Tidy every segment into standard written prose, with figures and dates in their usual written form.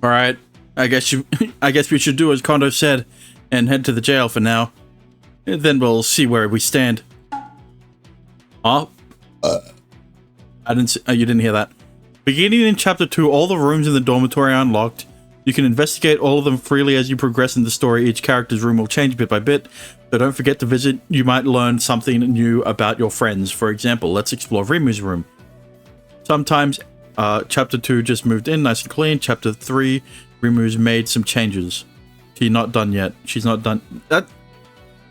All right. I guess we should do as Kondo said and head to the jail for now. And then we'll see where we stand. Oh. You didn't hear that. Beginning in Chapter 2, all the rooms in the dormitory are unlocked. You can investigate all of them freely as you progress in the story. Each character's room will change bit by bit, so don't forget to visit. You might learn something new about your friends. For example, let's explore Rimu's room. Sometimes, Chapter 2 just moved in, nice and clean. Chapter 3, Rimu's made some changes. She's not done yet. She's not done.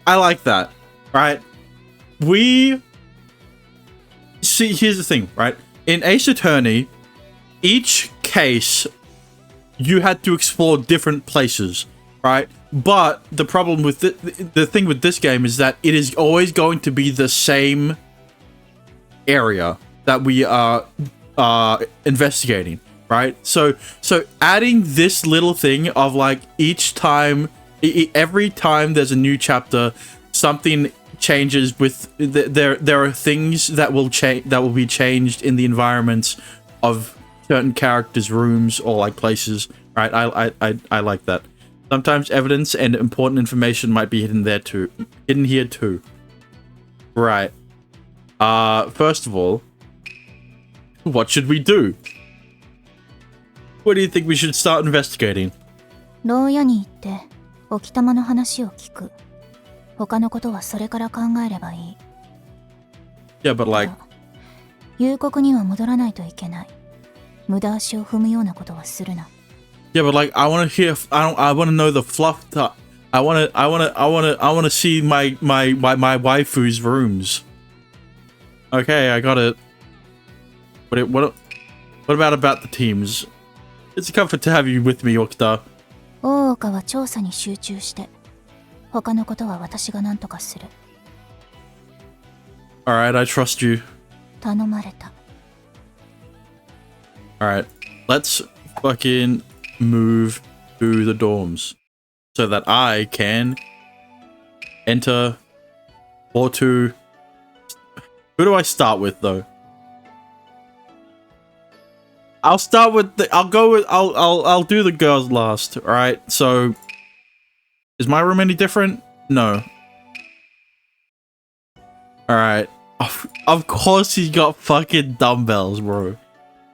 I like that, right? See, here's the thing, right? In Ace Attorney, each case, you had to explore different places, right? But the problem with the thing with this game is that it is always going to be the same area that we are investigating, right? So adding this little thing of like each time, every time there's a new chapter, something changes with there are things that will change, that will be changed in the environments of certain characters' rooms or like places, right? I like that. Sometimes evidence and important information might be hidden here too. Right. First of all, what should we do? What do you think we should start investigating? 牢屋に行って沖玉の話を聞く。他のことはそれから考えればいい。Yeah, but like 夕刻には戻らないといけない。無駄足を踏むようなことはするな。Yeah, but like I want to hear. I want to know the fluff. I want to see my waifu's rooms. Okay, I got it. What about the teams? It's a comfort to have you with me, Okita. 大岡は調査に集中して。他のことは私が何とかする。Alright, I trust you. 頼まれた。Alright, let's fucking move to the dorms so that I can enter or to. Who do I start with though? I'll do the girls last. Alright, so is my room any different? No. Alright. Of course he's got fucking dumbbells, bro.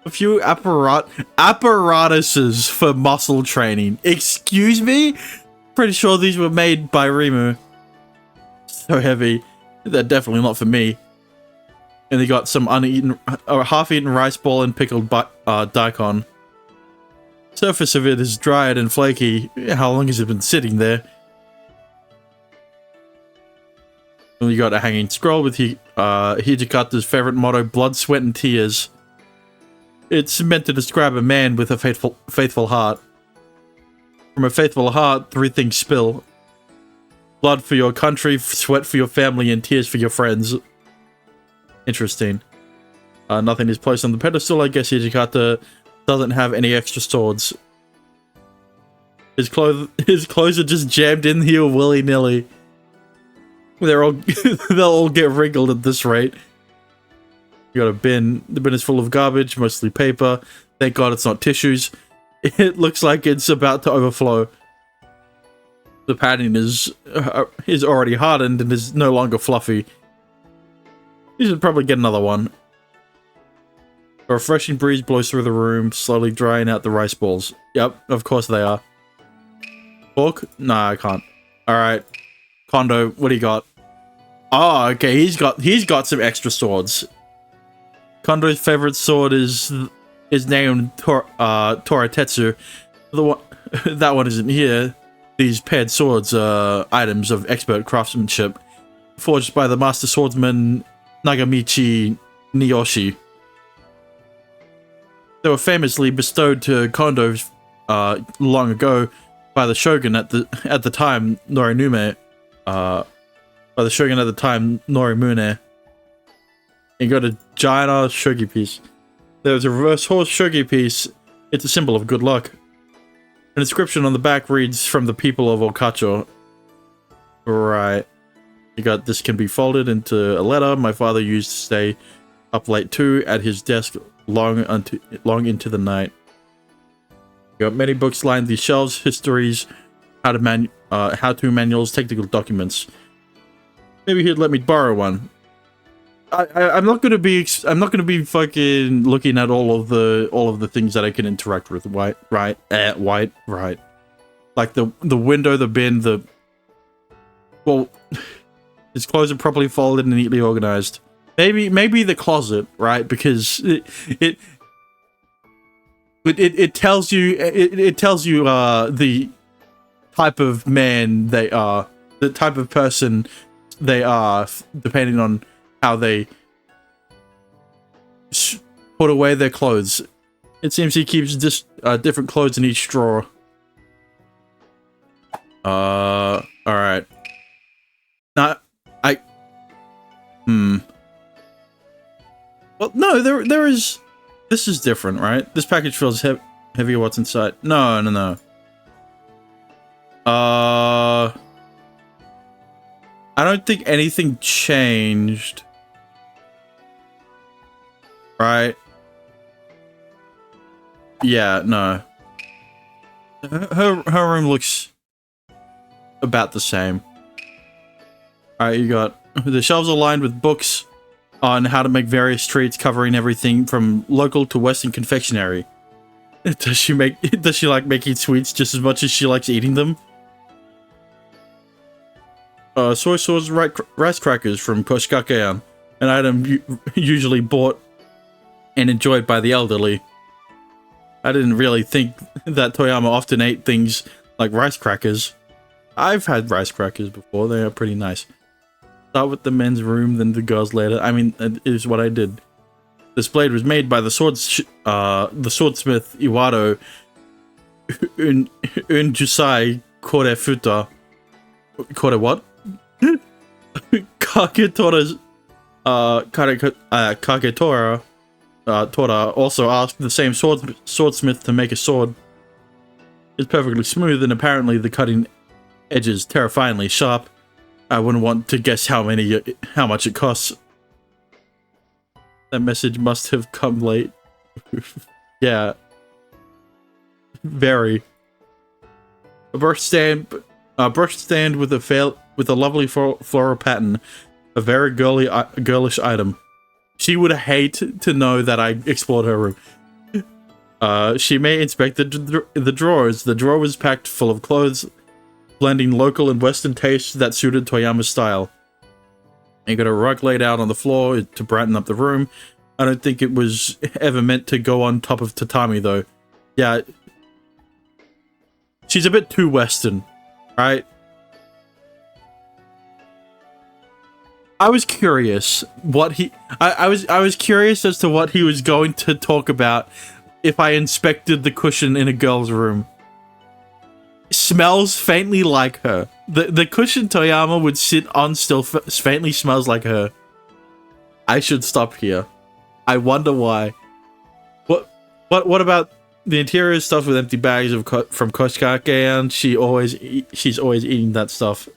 A few apparatuses for muscle training. Excuse me? Pretty sure these were made by Rimu. So heavy. They're definitely not for me. And they got some uneaten or half-eaten rice ball and pickled daikon. Surface of it is dried and flaky. How long has it been sitting there? And you got a hanging scroll with Hijikata's favorite motto, blood, sweat, and tears. It's meant to describe a man with a faithful heart. From a faithful heart, three things spill. Blood for your country, sweat for your family, and tears for your friends. Interesting. Nothing is placed on the pedestal. I guess Hijikata doesn't have any extra swords. His clothes are just jammed in here willy-nilly. They'll all get wrinkled at this rate. You got a bin. The bin is full of garbage, mostly paper. Thank God it's not tissues. It looks like it's about to overflow. The padding is already hardened and is no longer fluffy. You should probably get another one. A refreshing breeze blows through the room, slowly drying out the rice balls. Yep, of course they are. Fork? Nah, I can't. Alright. Kondo, what do you got? Oh, okay, he's got some extra swords. Kondo's favorite sword is named Toratetsu. That one isn't here. These paired swords are items of expert craftsmanship, forged by the master swordsman Nagamichi Niyoshi. They were famously bestowed to Kondo long ago by the shogun at the time Norimune. You got a giant ass shogi piece. There's a reverse horse shogi piece. It's a symbol of good luck. An inscription on the back reads, "From the people of Okacho." Right. You got, "This can be folded into a letter my father used to stay up late too at his desk long into the night." You got many books lined these shelves, histories, how-to manuals, technical documents. Maybe he'd let me borrow one. I'm not gonna be fucking looking at all of the things that I can interact with. Right. Like the window, the bin, well, his clothes are properly folded and neatly organized. Maybe the closet, right? Because it tells you the type of man they are, the type of person they are, depending on how they put away their clothes. It seems he keeps just different clothes in each drawer. All right. Well, no, there is. This is different, right? This package feels heavier. What's inside? No. I don't think anything changed. Right? Yeah, no. Her room looks about the same. Alright, you got the shelves are lined with books on how to make various treats, covering everything from local to Western confectionery. Does she like making sweets just as much as she likes eating them? Soy sauce rice crackers from Koshikakean, an item usually bought and enjoyed by the elderly. I didn't really think that Toyama often ate things like rice crackers. I've had rice crackers before, they are pretty nice. Start with the men's room, then the girls later. I mean, it is what I did. This blade was made by the swordsmith Iwado Unjusai Korefuta. Kore what? Kaketora's Kagetora Tora also asked the same swordsmith to make a sword. It's perfectly smooth, and apparently the cutting edges terrifyingly sharp. I wouldn't want to guess how much it costs. That message must have come late. Yeah. Very. A brush stand with a lovely floral pattern. A very girlish item. She would hate to know that I explored her room. She may inspect the drawers. The drawer was packed full of clothes, blending local and Western tastes that suited Toyama's style. You got a rug laid out on the floor to brighten up the room. I don't think it was ever meant to go on top of tatami, though. Yeah. She's a bit too Western, right? I was curious what I was curious as to what he was going to talk about if I inspected the cushion in a girl's room. Smells faintly like her. The cushion Toyama would sit on still faintly smells like her. I should stop here. I wonder why. What about the interior stuff with empty bags from Koshikake, and she's always eating that stuff.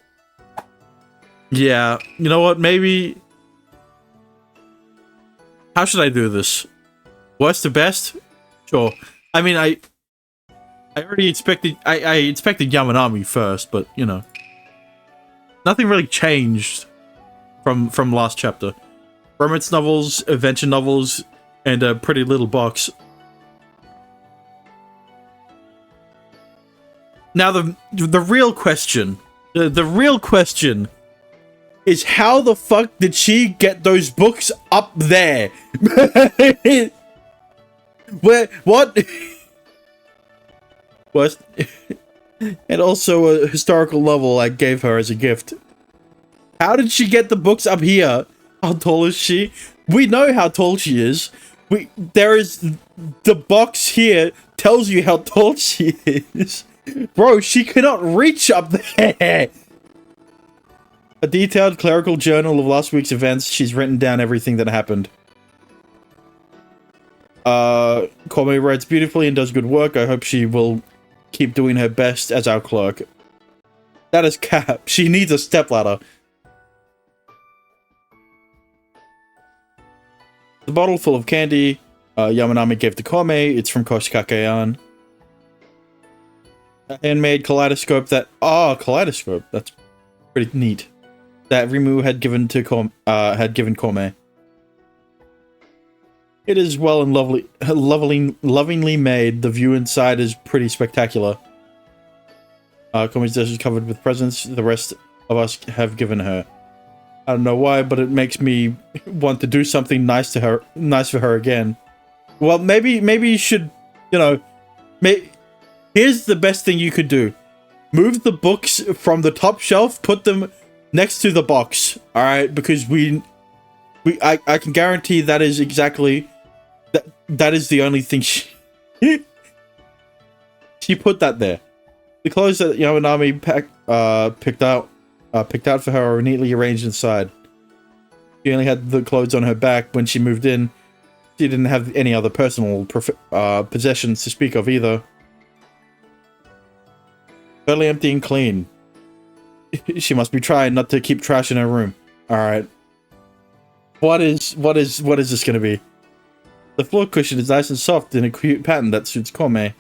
Yeah, you know what? Maybe. How should I do this? Worst to best? Sure. I mean, I already expected. I expected Yamanami first, but you know, nothing really changed from last chapter. Romance novels, adventure novels, and a pretty little box. Now the real question, the real question is how the fuck did she get those books up there? Where, what? What? And also a historical novel I gave her as a gift. How did she get the books up here? How tall is she? We know how tall she is. There is the box here tells you how tall she is. Bro, she cannot reach up there. A detailed clerical journal of last week's events. She's written down everything that happened. Kwame writes beautifully and does good work. I hope she will keep doing her best as our clerk. That is cap. She needs a stepladder. The bottle full of candy, Yamanami gave to Kwame. It's from Koshikakean. A handmade kaleidoscope that... Oh, kaleidoscope. That's pretty neat. That Rimu had given to Kome. It is well and lovingly made. The view inside is pretty spectacular. Kome's desk is covered with presents the rest of us have given her. I don't know why, but it makes me want to do something nice for her again. Well, maybe you should, you know, here's the best thing you could do. Move the books from the top shelf, put them next to the box. All right, because I can guarantee that is exactly that is the only thing she put that there. The clothes that Yamanami picked out for her are neatly arranged inside. She only had the clothes on her back when she moved in. She didn't have any other personal possessions to speak of either. Totally empty and clean. She must be trying not to keep trash in her room. Alright. What is this gonna be? The floor cushion is nice and soft in a cute pattern that suits Kome.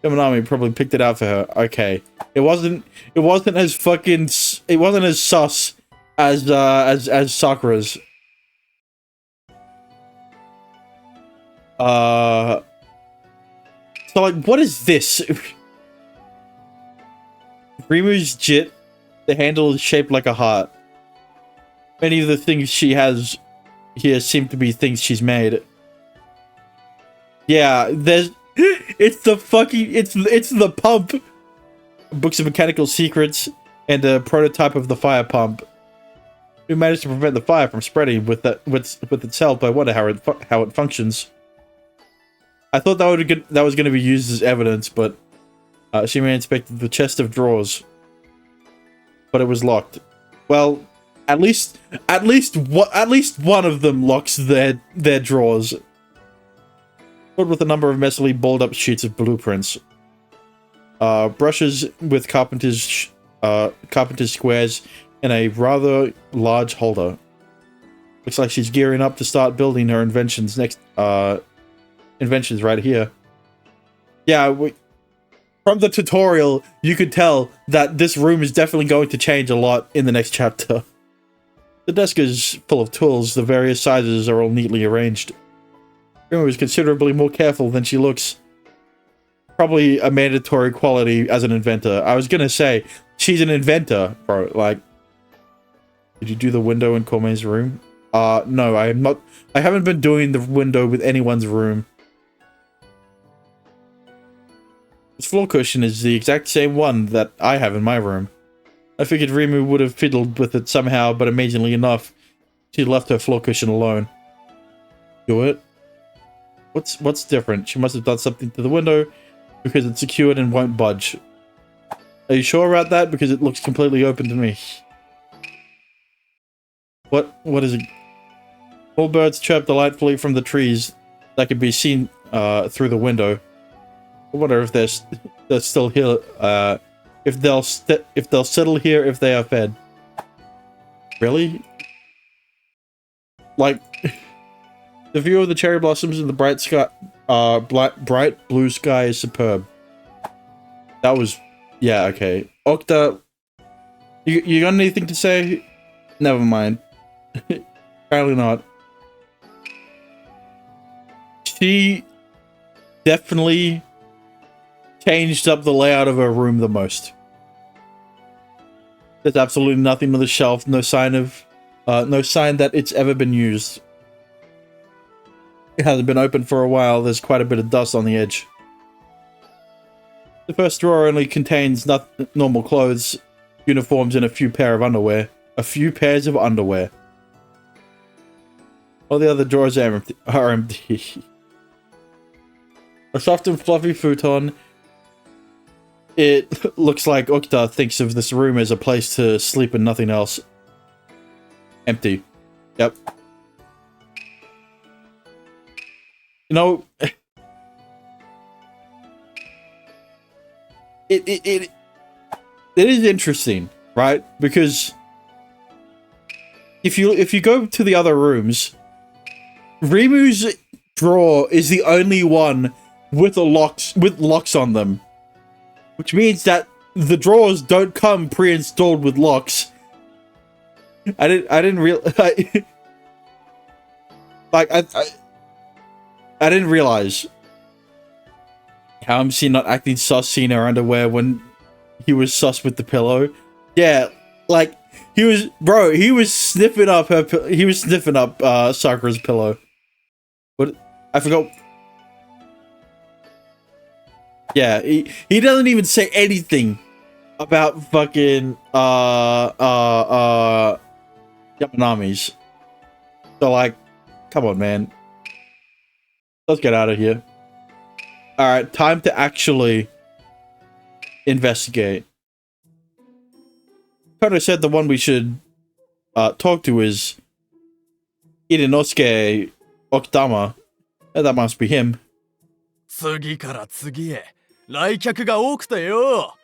Yamanami probably picked it out for her. Okay. It wasn't as fucking... It wasn't as sus as Sakura's. So like, what is this? Rimu's jit. The handle is shaped like a heart. Many of the things she has here seem to be things she's made. Yeah, there's... It's the fucking... It's the pump! Books of mechanical secrets and a prototype of the fire pump. We managed to prevent the fire from spreading with its help. I wonder how it functions. I thought that was going to be used as evidence, but she may inspected the chest of drawers, but it was locked. Well, at least one of them locks their drawers, but with a number of messily balled up sheets of blueprints. Brushes with carpenter's squares and a rather large holder. Looks like she's gearing up to start building her inventions inventions right here. Yeah, from the tutorial, you could tell that this room is definitely going to change a lot in the next chapter. The desk is full of tools. The various sizes are all neatly arranged. Rimu is considerably more careful than she looks. Probably a mandatory quality as an inventor. I was gonna say, she's an inventor, bro. Like, did you do the window in Kome's room? No, I am not. I haven't been doing the window with anyone's room. This floor cushion is the exact same one that I have in my room. I figured Rimu would have fiddled with it somehow, but amazingly enough, she left her floor cushion alone. Do it? What's different? She must have done something to the window because it's secured and won't budge. Are you sure about that? Because it looks completely open to me. What is it? All birds chirp delightfully from the trees that can be seen through the window. I wonder if they're still here. If they'll settle here if they are fed. Really? Like, the view of the cherry blossoms in the bright sky, bright blue sky is superb. That was, yeah, okay. Okta, you got anything to say? Never mind. Apparently not. She definitely changed up the layout of her room the most. There's absolutely nothing on the shelf, no sign that it's ever been used. It hasn't been open for a while. There's quite a bit of dust on the edge. The first drawer only contains normal clothes, uniforms, and a few pairs of underwear. All the other drawers are empty. A soft and fluffy futon. It looks like Okta thinks of this room as a place to sleep and nothing else. Empty. Yep. You know, it is interesting, right? Because if you go to the other rooms, Rimu's drawer is the only one with locks on them. which means that the drawers don't come pre-installed with locks. I didn't realize. Like I didn't realize how MC not acting sus seeing her underwear when he was sus with the pillow. Yeah, like he was sniffing up Sakura's pillow. What? I forgot. Yeah, he doesn't even say anything about fucking Yamanami's. So like, come on, man. Let's get out of here. Alright, time to actually investigate. Kono said the one we should talk to is Irinosuke Okitama. That must be him. 次から次へ来客が多くてよ。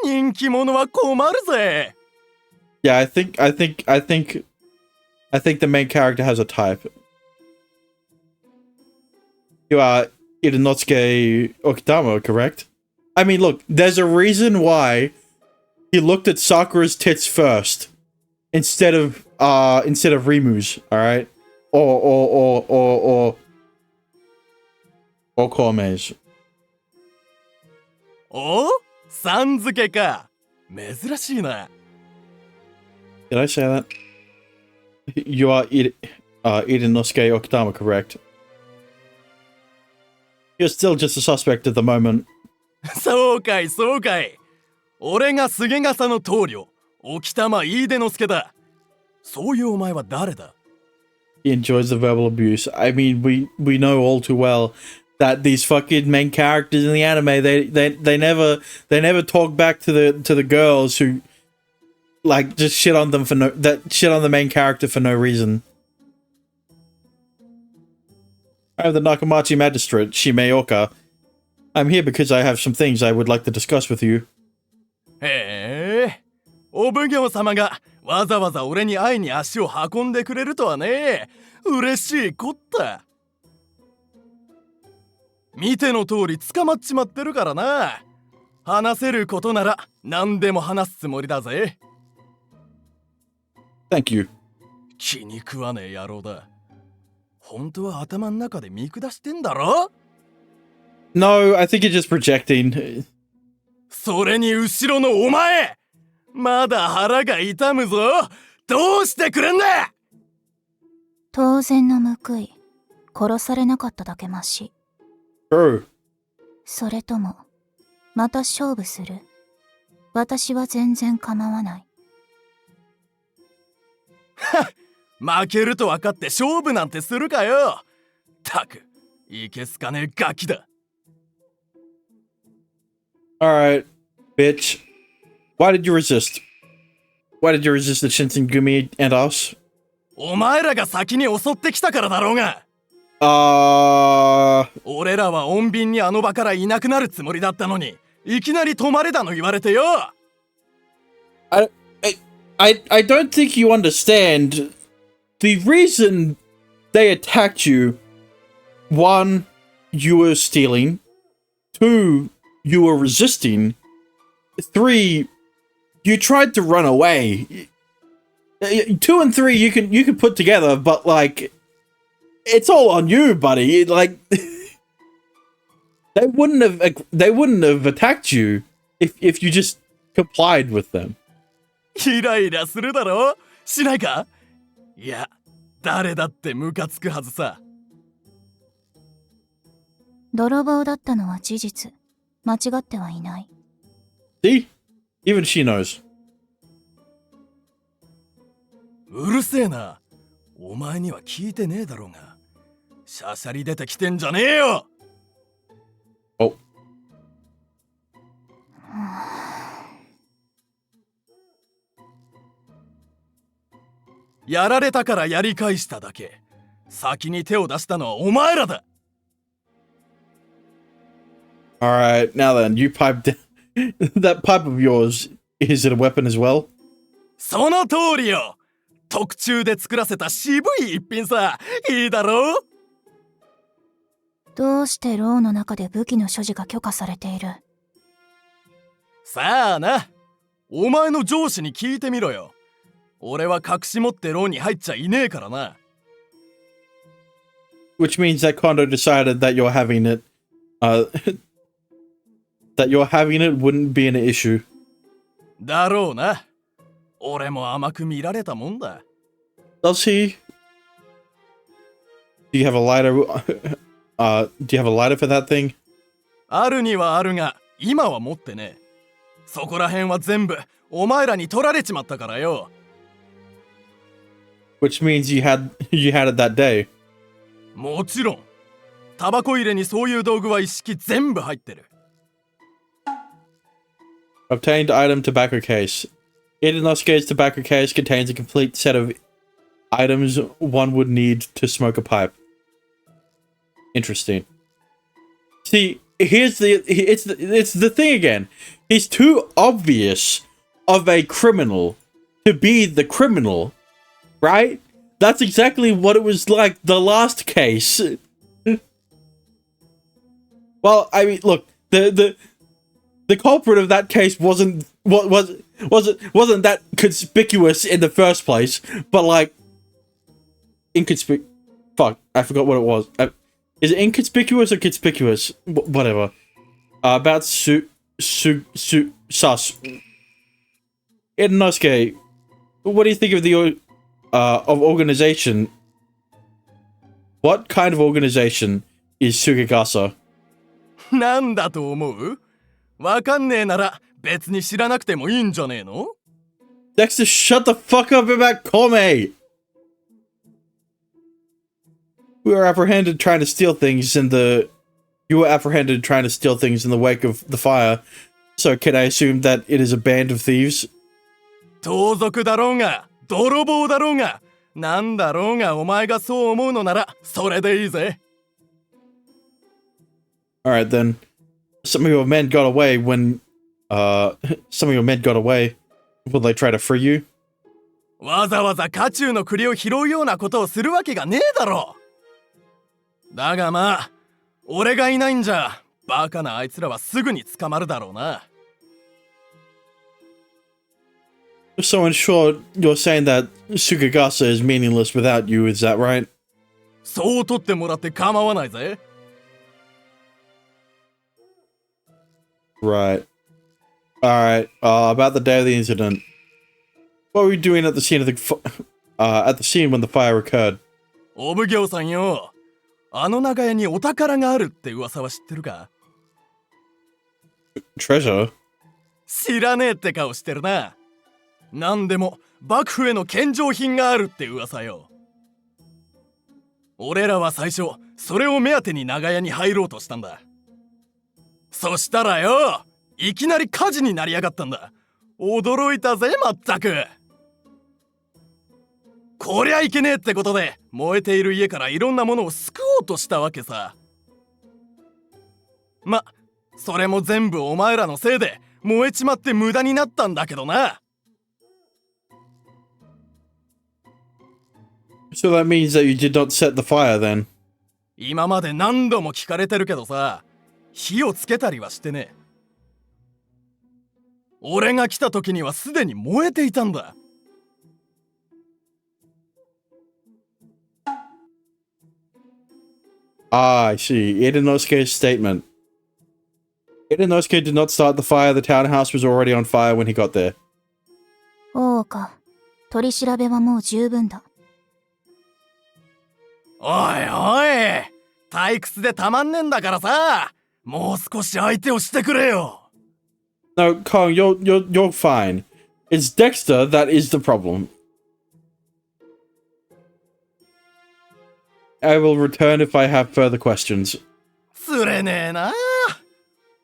人気者は困るぜ。Yeah, I think the main character has a type. You are Irinosuke Okitama, correct? I mean, look, there's a reason why he looked at Sakura's tits first instead of Rimu's, all right? Or Koume's. お？さん付けか。珍しいな。Did I say that? You are Irinosuke Okitama, correct? You're still just a suspect at the moment. そうかいそうかい。俺が菅笠の棟梁、沖玉飯出之助だ。そういうお前は誰だ？ He enjoys the verbal abuse. I mean, we know all too well that these fucking main characters in the anime, they never talk back to the girls who like just shit on them shit on the main character for no reason. I'm the Nakamachi Magistrate, Shimeoka. I'm here because I have some things I would like to discuss with you. へえ、お奉行様がわざわざ俺に会いに足を運んでくれるとはね。嬉しいこった。見ての通り捕まっちまってるからな。話せることなら何でも話すつもりだぜ。Thank you. 気に食わねえ野郎だ。本当は頭の中で見下してんだろ？ No, I think you're just projecting. それに後ろのお前！まだ腹が痛むぞ！どうしてくれんだ！当然の報い。殺されなかっただけマシ。True. それとも、また勝負する？私は全然構わない。負けると分かって勝負なんてするかよ。たく、いけすかねえガキだ。Alright, bitch. Why did you resist? Why did you resist the Shinsengumi and us? お前らが先に襲ってきたからだろうが。俺らは穏便にあの場からいなくなるつもりだったのに、いきなり止まれだの言われてよ。I don't think you understand. The reason they attacked you, 1, you were stealing, 2, you were resisting, 3, you tried to run away. 2 and 3 you can put together, but like it's all on you, buddy. Like they wouldn't have attacked you if you just complied with them. イライラするだろ？しないか？いや、誰だってムカつくはずさ。泥棒だったのは事実。間違ってはいない。See? Even she knows. うるせえな。お前には聞いてねえだろうが。しゃしゃり出てきてんじゃねえよ。お。やられたからやり返しただけ。先に手を出したのはお前らだ。Alright, now then, you pipe down. That pipe of yours, is it a weapon as well? その通りよ。特注で作らせた渋い一品さ。いいだろう？どうして牢の中で武器の所持が許可されている？さあな。お前の上司に聞いてみろよ。俺は隠し持って牢に入っちゃいねえからな。Which means that Kondo decided that you're having it, that you're having it wouldn't be an issue. だろうな。俺も甘く見られたもんだ。Does he? Do you have a lighter? Do you have a lighter for that thing? あるにはあるが、今は持ってねえ。そこら辺は全部お前らに取られちまったからよ。Which means you had it that day. もちろん。タバコ入れにそういう道具は一式全部入ってる。Obtained item tobacco case. Inosuke's tobacco case contains a complete set of items one would need to smoke a pipe. Interesting. See, it's the thing again. He's too obvious of a criminal to be the criminal, right? That's exactly what it was like the last case. Well, I mean, look, the culprit of that case wasn't that conspicuous in the first place, but like fuck, I forgot what it was. Is it inconspicuous or conspicuous? Whatever. About sus. Inosuke, what do you think of the of organization? What kind of organization is Sugigasa? なんだと思う？わかんねえなら別に知らなくてもいいんじゃねえの？ Dexter, shut the fuck up about Kome! You were apprehended trying to steal things in the wake of the fire. So can I assume that it is a band of thieves? 盗賊だろうが、泥棒だろうが、なんだろうがお前がそう思うのならそれでいいぜ。Alright then. Some of your men got away. Will they try to free you? わざわざ家中の栗を拾うようなことをするわけがねえだろ。だがまあ、俺がいないんじゃ、バカなあいつらはすぐに捕まるだろうな。So in short, you're saying that Sugigasa is meaningless without you, is that right? そう取ってもらって構わないぜ。Right. Alright, about the day of the incident. What were you doing at the scene when the fire occurred? お奉行さんよ。あの長屋にお宝があるって噂は知ってるか？ Treasure? 知らねえって顔してるな。なんでも幕府への献上品があるって噂よ。俺らは最初それを目当てに長屋に入ろうとしたんだ。そしたらよ、いきなり火事になりやがったんだ。驚いたぜまったく。こりゃいけねえってことで燃えている家からいろんなものを救おうとしたわけさ。ま、それも全部お前らのせいで燃えちまって無駄になったんだけどな。So that means that you did not set the fire then? 今まで何度も聞かれてるけどさ、火をつけたりはしてね。俺が来た時にはすでに燃えていたんだ。Ah, I see. Inosuke's statement. Inosuke did not start the fire. The townhouse was already on fire when he got there. おうか。取り調べはもう十分だ。おいおい、退屈でたまんねんだからさ、もう少し相手をしてくれよ。No, Kong, you're fine. It's Dexter that is the problem. I will return if I have further questions. つれねえな。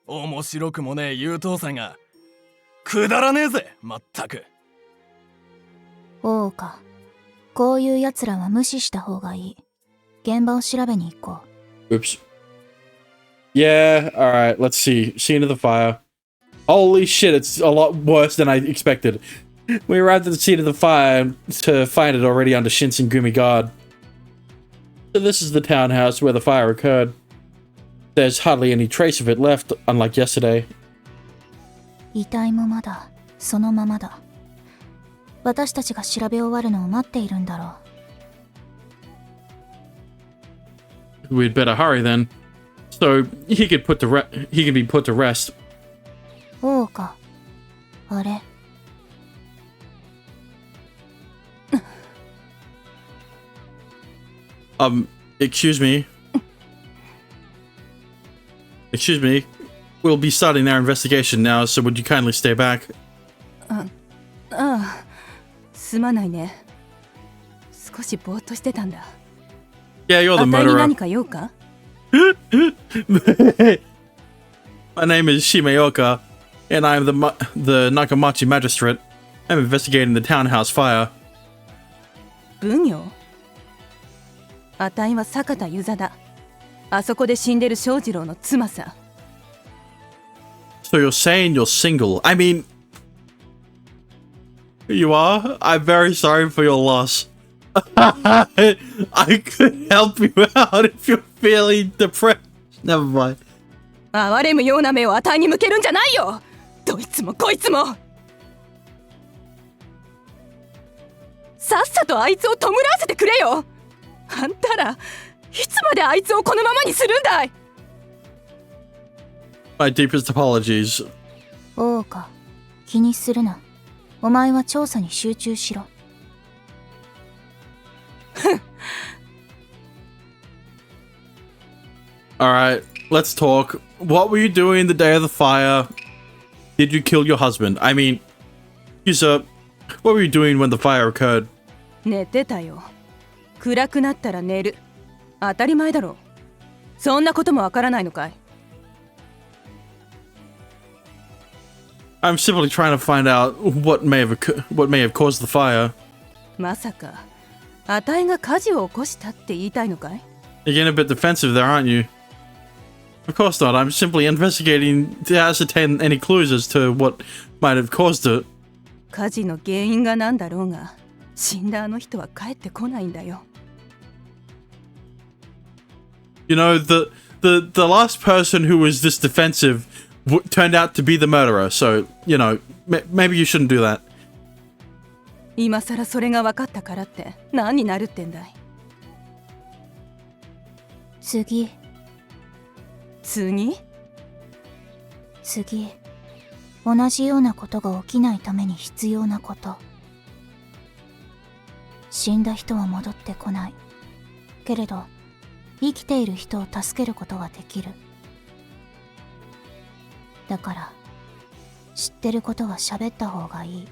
面白くもねえ優等生が。くだらねえぜ、まったく。おうか。こういう奴らは無視した方がいい。現場を調べに行こう。Oops. Yeah, alright, let's see. Scene of the fire. Holy shit, it's a lot worse than I expected. We arrived at the scene of the fire to find it already under Shinsengumi guard. So this is the townhouse where the fire occurred. There's hardly any trace of it left, unlike yesterday. 遺体もまだそのままだ。私たちが調べ終わるのを待っているんだろう。 We'd better hurry then. So he could he can be put to rest. 大岡、あれ。Excuse me. Excuse me. We'll be starting our investigation now, so would you kindly stay back? ああ、すまないね。少しぼーっとしてたんだ。Yeah, you're the あたいに murderer. 何か用か？ My name is Shimeoka, and I'm the Nakamachi Magistrate. I'm investigating the townhouse fire. 奉行？あたいは坂田遊佐だ。あそこで死んでる正次郎の妻さ。So you're saying you're single? I mean, you are? I'm very sorry for your loss. I could help you out if you're feeling depressed. Never mind. 哀れむような目をあたいに向けるんじゃないよ。どいつもこいつも。さっさとあいつを弔わせてくれよ。あんたらいつまであいつをこのままにするんだい。 My deepest apologies. 大岡、気にするな。お前は調査に集中しろ。Alright, let's talk. What were you doing the day of the fire? Did you kill your husband? I mean, what were you doing when the fire occurred? 寝てたよ。暗くなったら寝る。当たり前だろ。そんなこともわからないのかい。I'm simply trying to find out what may have caused the fire. まさか、あたいが火事を起こしたって言いたいのかい？ You're getting a bit defensive there, aren't you? Of course not. I'm simply investigating to ascertain any clues as to what might have caused it. 火事の原因が何だろうが、死んだあの人は帰ってこないんだよ。You know, the last person who was this defensive turned out to be the murderer. So, you know, maybe you shouldn't do that. 今さらそれが分かったからって何になるってんだい。次、同じようなことが起きないために必要なこと。死んだ人は戻ってこない。けれど、生きている人を助けることはできる。だから、知ってることは喋った方がいい。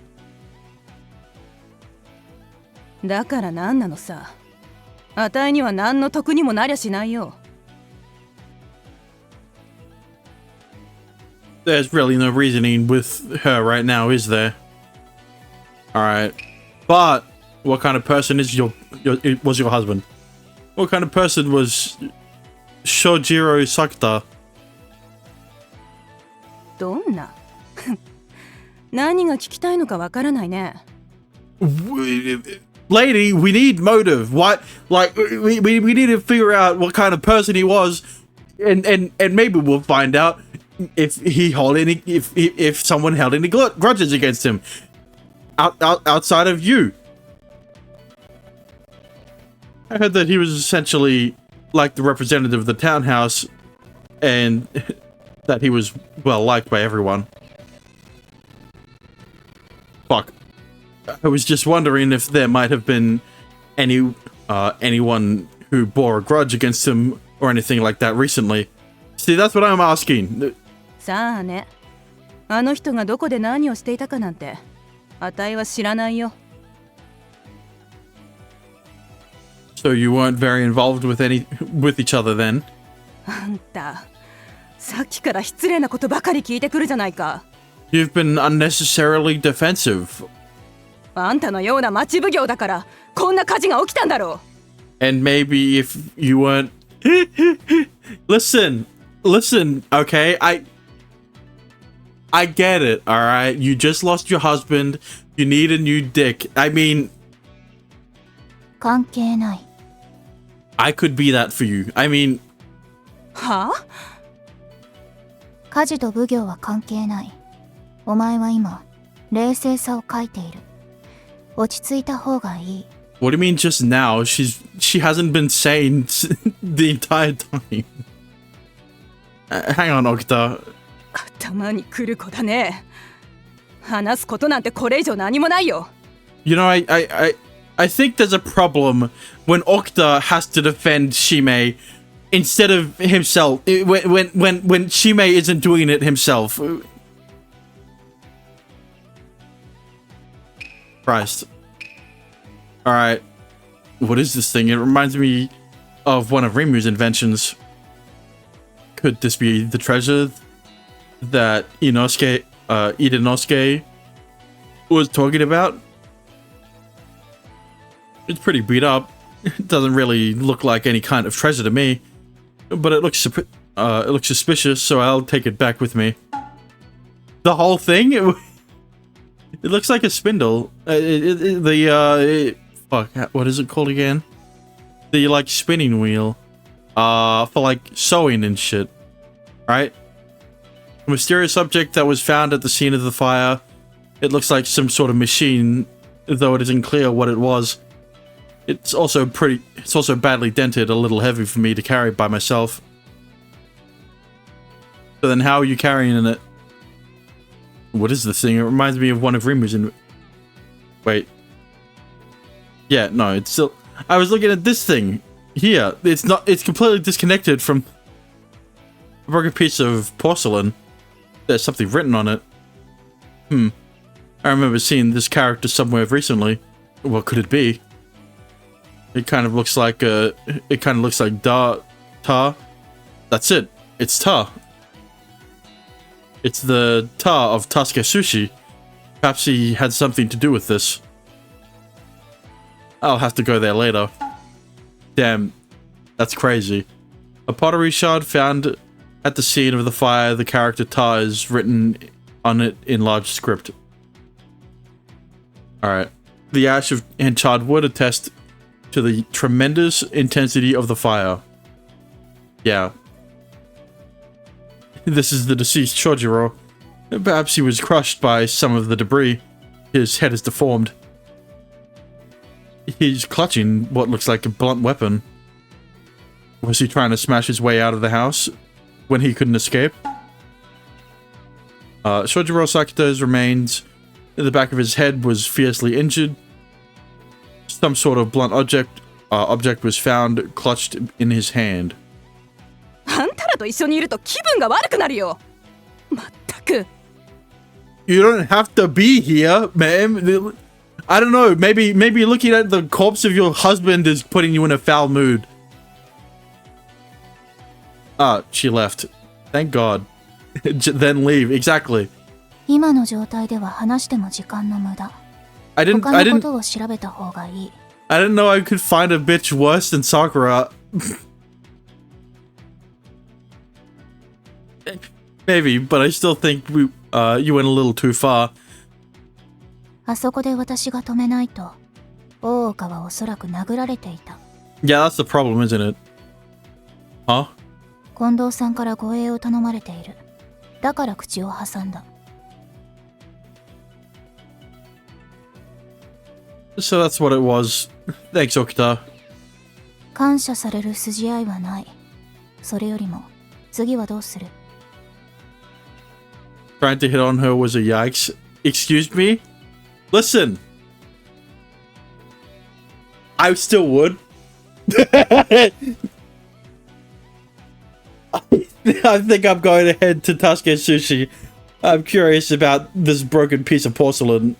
だから何なのさ。あたいには何の得にもなりゃしないよ。There's really no reasoning with her right now, is there? Alright. But, what kind of person was your husband? What kind of person was Shojiro Sakata? どんな何が聞きたいのかわからないね。Lady, we need motive. What? Like, we need to figure out what kind of person he was, and maybe we'll find out if someone held any grudges against him outside of you. I heard that he was essentially like the representative of the townhouse, and that he was well liked by everyone. Fuck. I was just wondering if there might have been anyone who bore a grudge against him or anything like that recently. See, that's what I'm asking. さあね。あの人がどこで何をしていたかなんて、あたいは知らないよ。So you weren't very involved with each other then? あんた、さっきから失礼なことばかり聞いてくるじゃないか。You've been unnecessarily defensive. あんたのような町奉行だから、こんな火事が起きたんだろう。And maybe if you weren't... Listen, okay? I get it, alright? You just lost your husband. You need a new dick. I mean... 関係ない。I could be that for you. I mean... はあ？家事と奉行は関係ない。お前は今、冷静さを欠いている。落ち着いた方がいい。What do you mean just now? She hasn't been sane the entire time. Hang on, Okta. 頭にくる子だね。話すことなんてこれ以上何もないよ。You know, I think there's a problem when Okta has to defend Shimei instead of himself. When Shimei isn't doing it himself. Christ. Alright. What is this thing? It reminds me of one of Rimu's inventions. Could this be the treasure that Itanosuke was talking about? It's pretty beat up. It doesn't really look like any kind of treasure to me, but it looks suspicious, so I'll take it back with me. The whole thing? It looks like a spindle. Fuck, what is it called again? The, like, spinning wheel. For, like, sewing and shit. Right? A mysterious object that was found at the scene of the fire. It looks like some sort of machine, though it isn't clear what it was. It's also badly dented, a little heavy for me to carry by myself. So then how are you carrying it? What is this thing? It reminds me of one of Rimu's Wait. Yeah, no, it's still... I was looking at this thing. Here. It's completely disconnected from a broken piece of porcelain. There's something written on it. I remember seeing this character somewhere recently. What could it be? It kind of looks like Ta. That's it. It's Ta. It's the Ta of Tasuke Sushi. Perhaps he had something to do with this. I'll have to go there later. Damn, that's crazy. A pottery shard found at the scene of the fire. The character Ta is written on it in large script. Alright. The ash and charred wood attest to the tremendous intensity of the fire. Yeah. This is the deceased Shojiro. Perhaps he was crushed by some of the debris. His head is deformed. He's clutching what looks like a blunt weapon. Was he trying to smash his way out of the house when he couldn't escape? Shojiro Sakita's remains in the back of his head was fiercely injured. Some sort of blunt object was found clutched in his hand. あんたらと一緒にいると気分が悪くなるよ。まったく。You don't have to be here, ma'am. I don't know. Maybe looking at the corpse of your husband is putting you in a foul mood. Ah, she left. Thank God. Then leave. Exactly. 今の状態では話しても時間の無駄。 I didn't 他のことを調べた方がいい。I didn't know I could find a bitch worse than Sakura. Maybe, but I still think you went a little too far. あそこで私が止めないと、大岡はおそらく殴られていた。Yeah, that's the problem, isn't it? Huh? 近藤さんから護衛を頼まれている。だから口を挟んだ。So that's what it was. Thanks, Okita. 感謝される筋合いはない。それよりも、次はどうする？ Trying to hit on her was a yikes. Excuse me? Listen. I still would. I think I'm going to head to Tasuke Sushi. I'm curious about this broken piece of porcelain.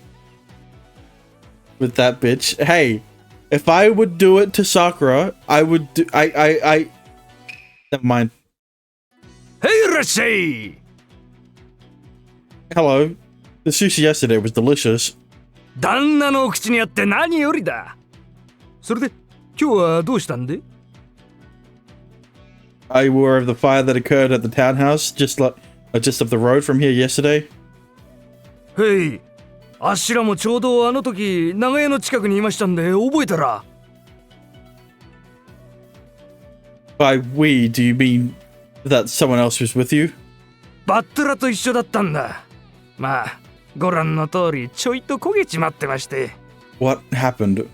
With that bitch. Hey, if I would do it to Sakura, I would do... I... Never mind. Hey, Rashi! Hello. The sushi yesterday was delicious. 旦那のお口にあって何よりだ。それで今日はどうしたんで？ Are you aware of the fire that occurred at the townhouse just up the road from here yesterday? へい、あっしらもちょうどあの時長屋の近くにいましたんで覚えたら。By we, do you mean that someone else was with you? バットラと一緒だったんだ。まあご覧の通りちょいと焦げちまってまして。 What happened?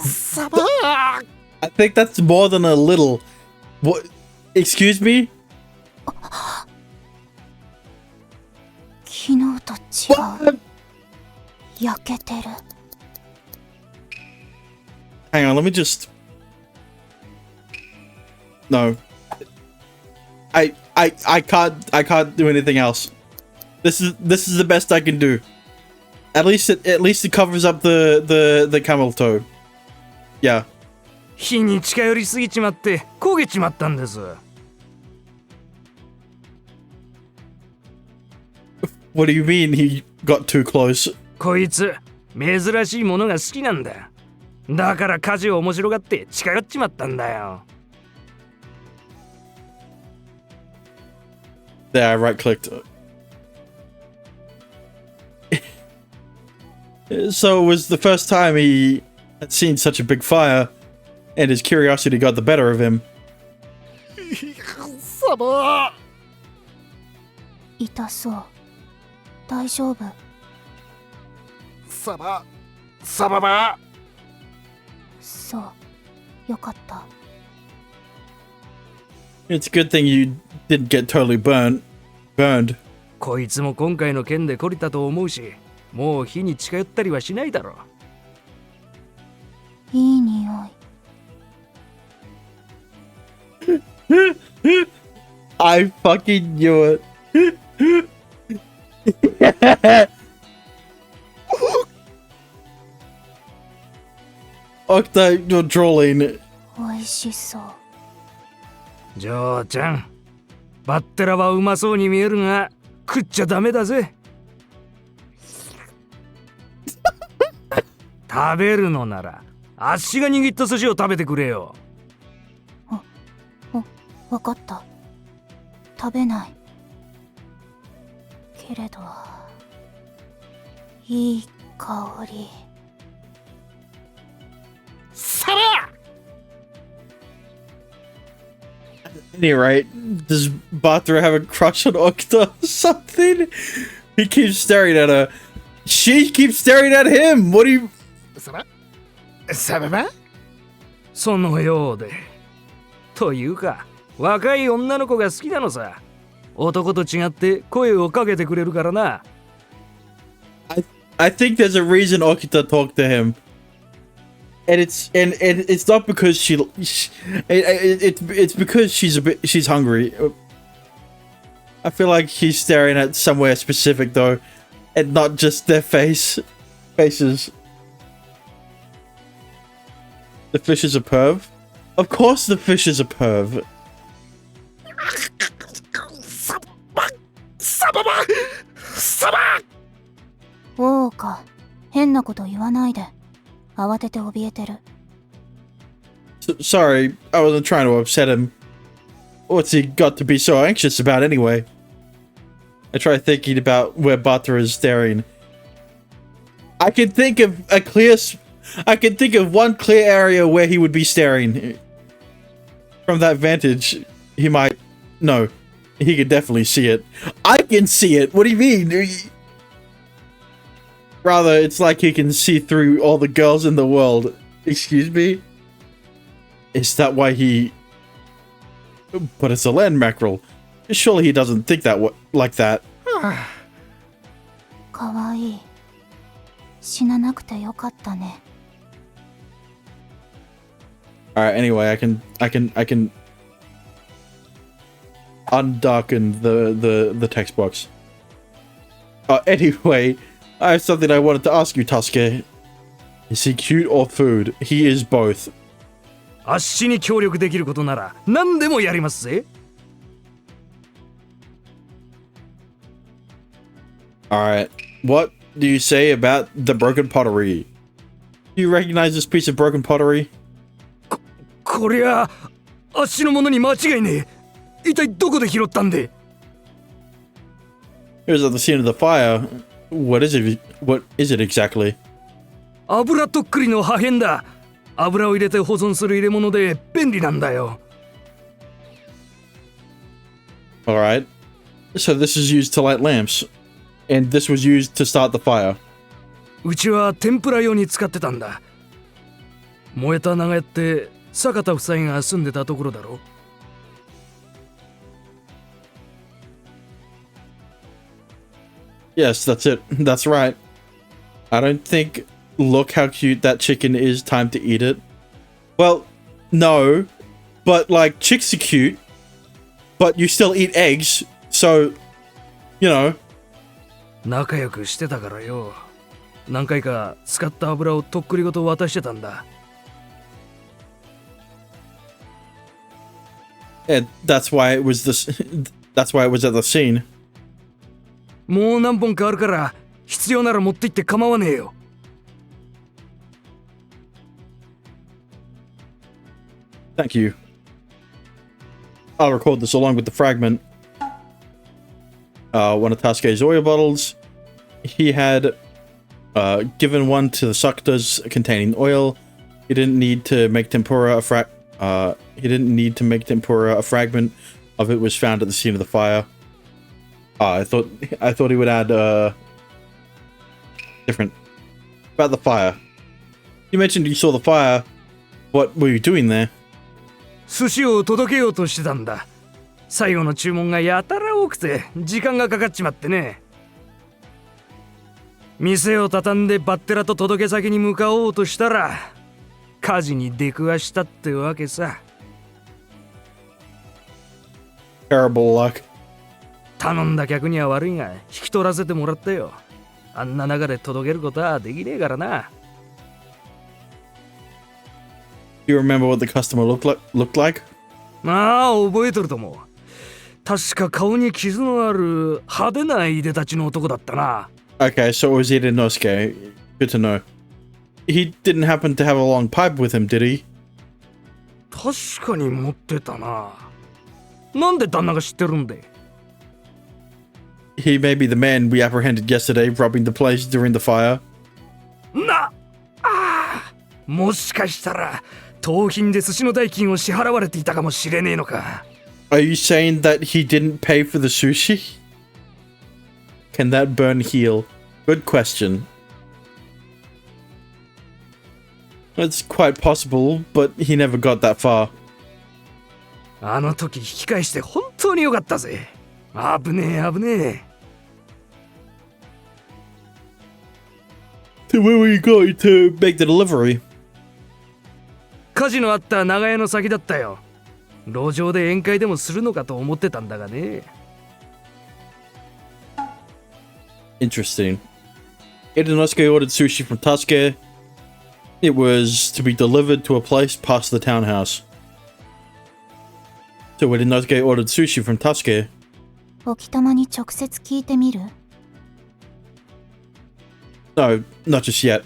サバ I think that's more than a little. What? Excuse me? 昨日と違う。焼けてる。Hang on, let me just. No. I can't do anything else. This is the best I can do. At least it covers up the camel toe. Yeah. 火に近寄りすぎちまって焦げちまったんです。 What do you mean he got too close? こいつ珍しいものが好きなんだ。だから火事を面白がって近寄っちまったんだよ。 There, I right clicked. So it was the first time he had seen such a big fire, and his curiosity got the better of him. サバ痛そう。大丈夫。サバサババ。そう。よかった。It's a good thing you didn't get totally burned. こいつも今回の件で懲りたと思うし、もう火に近寄ったりはしないだろう。いい匂い。I fucking knew it. Octa, you're drooling. 美味しそう。嬢ちゃん、バッテラはうまそうに見えるが食っちゃダメだぜ。食べるのならあっしが握った寿司を食べてくれよ。わかった。食べない。けれどいい香り。サバ At any rate, does Batra have a crush on Octa or something? He keeps staring at her. She keeps staring at him. What do you... サバそのようで。というか若い女の子が好きなのさ。男と違って声をかけてくれるからな。I think there's a reason Okita talked to him, and it's not because it's because she's hungry. I feel like he's staring at somewhere specific though, and not just their faces. The fish is a perv. Of course, the fish is a perv. サババサバウォーカ、変なこと言わないで。慌てて怯えてる。Sorry, I wasn't trying to upset him. What's he got to be so anxious about anyway? I try thinking about where Batra is staring. I can think of one clear area where he would be staring. From that vantage, he might... No, he could definitely see it. I can see it! What do you mean? Rather, it's like he can see through all the girls in the world. Excuse me? Is that why he... But it's a land mackerel. Surely he doesn't think that like that. かわいい。死ななくてよかったね。Alright, anyway, I can undarken the text box. Anyway, I have something I wanted to ask you, Tusker. Is he cute or food? He is both. あっしに協力できることなら何でもやりますぜ。Alright, what do you say about the broken pottery? Do you recognize this piece of broken pottery? こりゃあっしのものに間違いねえ。一体どこで拾ったんで。 Here's at the scene of the fire. What is it exactly? 油とっくりの破片だ。油を入れて保存する入れ物で便利なんだよ。 Alright. So this is used to light lamps, and this was used to start the fire. うちは天ぷら用に使ってたんだ。燃えた長屋って坂田夫妻が住んでたところだろ。Yes, that's it. That's right. I don't think look how cute that chicken is, time to eat it. Well, no, but like chicks are cute, but you still eat eggs, so, you know. 仲良くしてたからよ。何回か使った油をとっくりごと渡してたんだ。And that's why it was this. That's why it was at the scene. もう何本かあるから必要なら持って行って構わねえよ。Thank you. I'll record this along with the fragment. One of Tasuke's oil bottles. He had given one to the Sakutas containing oil. He didn't need to make tempura he didn't need to make tempura. A fragment of it was found at the scene of the fire. I thought he would add different about the fire. You mentioned you saw the fire. What were you doing there? 寿司を届けようとしてたんだ。最後の注文がやたら多くて時間がかかっちまってね。店を畳んでバッテラと届け先に向かおうとしたら火事に出くわしたってわけさ。Terrible luck. 頼んだ客には悪いが引き取らせてもらったよ。あんな中で届けることはできねえからな。Do you remember what the customer looked like? ああ、覚えとると思う。確か顔に傷のある派手ないでたちの男だったな。Okay, so it was Inosuke. Good to know. He didn't happen to have a long pipe with him, did he? 確かに持ってたな。なんで旦那が知ってるんで？ He may be the man we apprehended yesterday, robbing the place during the fire. もしかしたら盗品で寿司の代金を支払われていたかもしれねえのか。Are you saying that he didn't pay for the sushi? Can that burn heal? Good question. It's quite possible, but he never got that far. あの時引き返して本当によかったぜ。危ねえ危ねえ。So where were you going to make the delivery? 火事のあった長屋の先だったよ。路上で宴会でもするのかと思ってたんだがね。Interesting. Inosuke ordered sushi from Tasuke. It was to be delivered to a place past the townhouse. So when Inosuke ordered sushi from Tasuke, 沖玉に直接聞いてみる？ no, not just yet.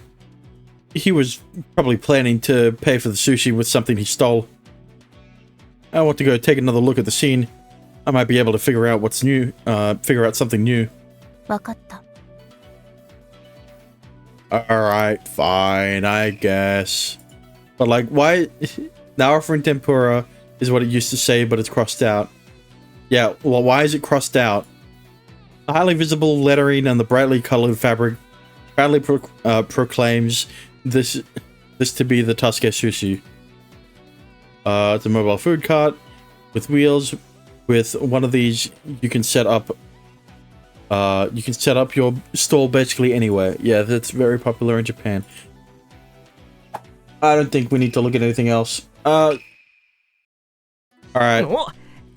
He was probably planning to pay for the sushi with something he stole. I want to go take another look at the scene. I might be able to figure out what's new, figure out something new. わかった。Alright, fine, I guess. But like, why? Now offering tempura is what it used to say, but it's crossed out. Yeah, well, why is it crossed out? The highly visible lettering and the brightly colored fabric proudly proclaims this to be the Tasuke sushi. It's a mobile food cart with wheels. With one of these, you can set up your stall basically anywhere. Yeah, that's very popular in Japan. I don't think we need to look at anything else. Alright. お、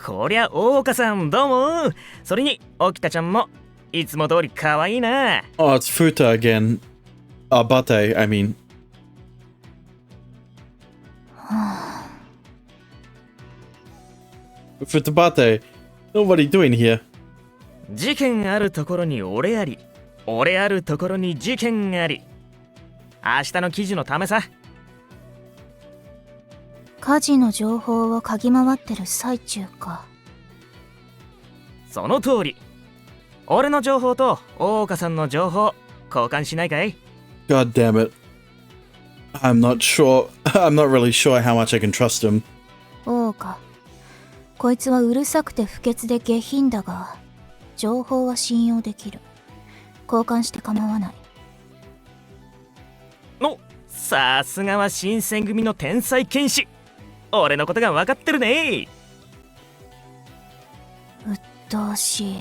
こりゃ大岡さんどうも。それに沖田ちゃんもいつも通り可愛いな。 Oh, it's Futa again. Bate, I mean. Futa Bate, what are you doing here? 事件あるところに俺あり、俺あるところに事件あり。明日の記事のためさ。火事の情報を嗅ぎ回ってる最中か。その通り。俺の情報と大岡さんの情報交換しないかい？ God damn it. I'm not really sure how much I can trust him. 大岡、こいつはうるさくて不潔で下品だが、情報は信用できる。交換して構わない。お、さすがは新選組の天才剣士。俺のことが分かってるね。うっとうしい。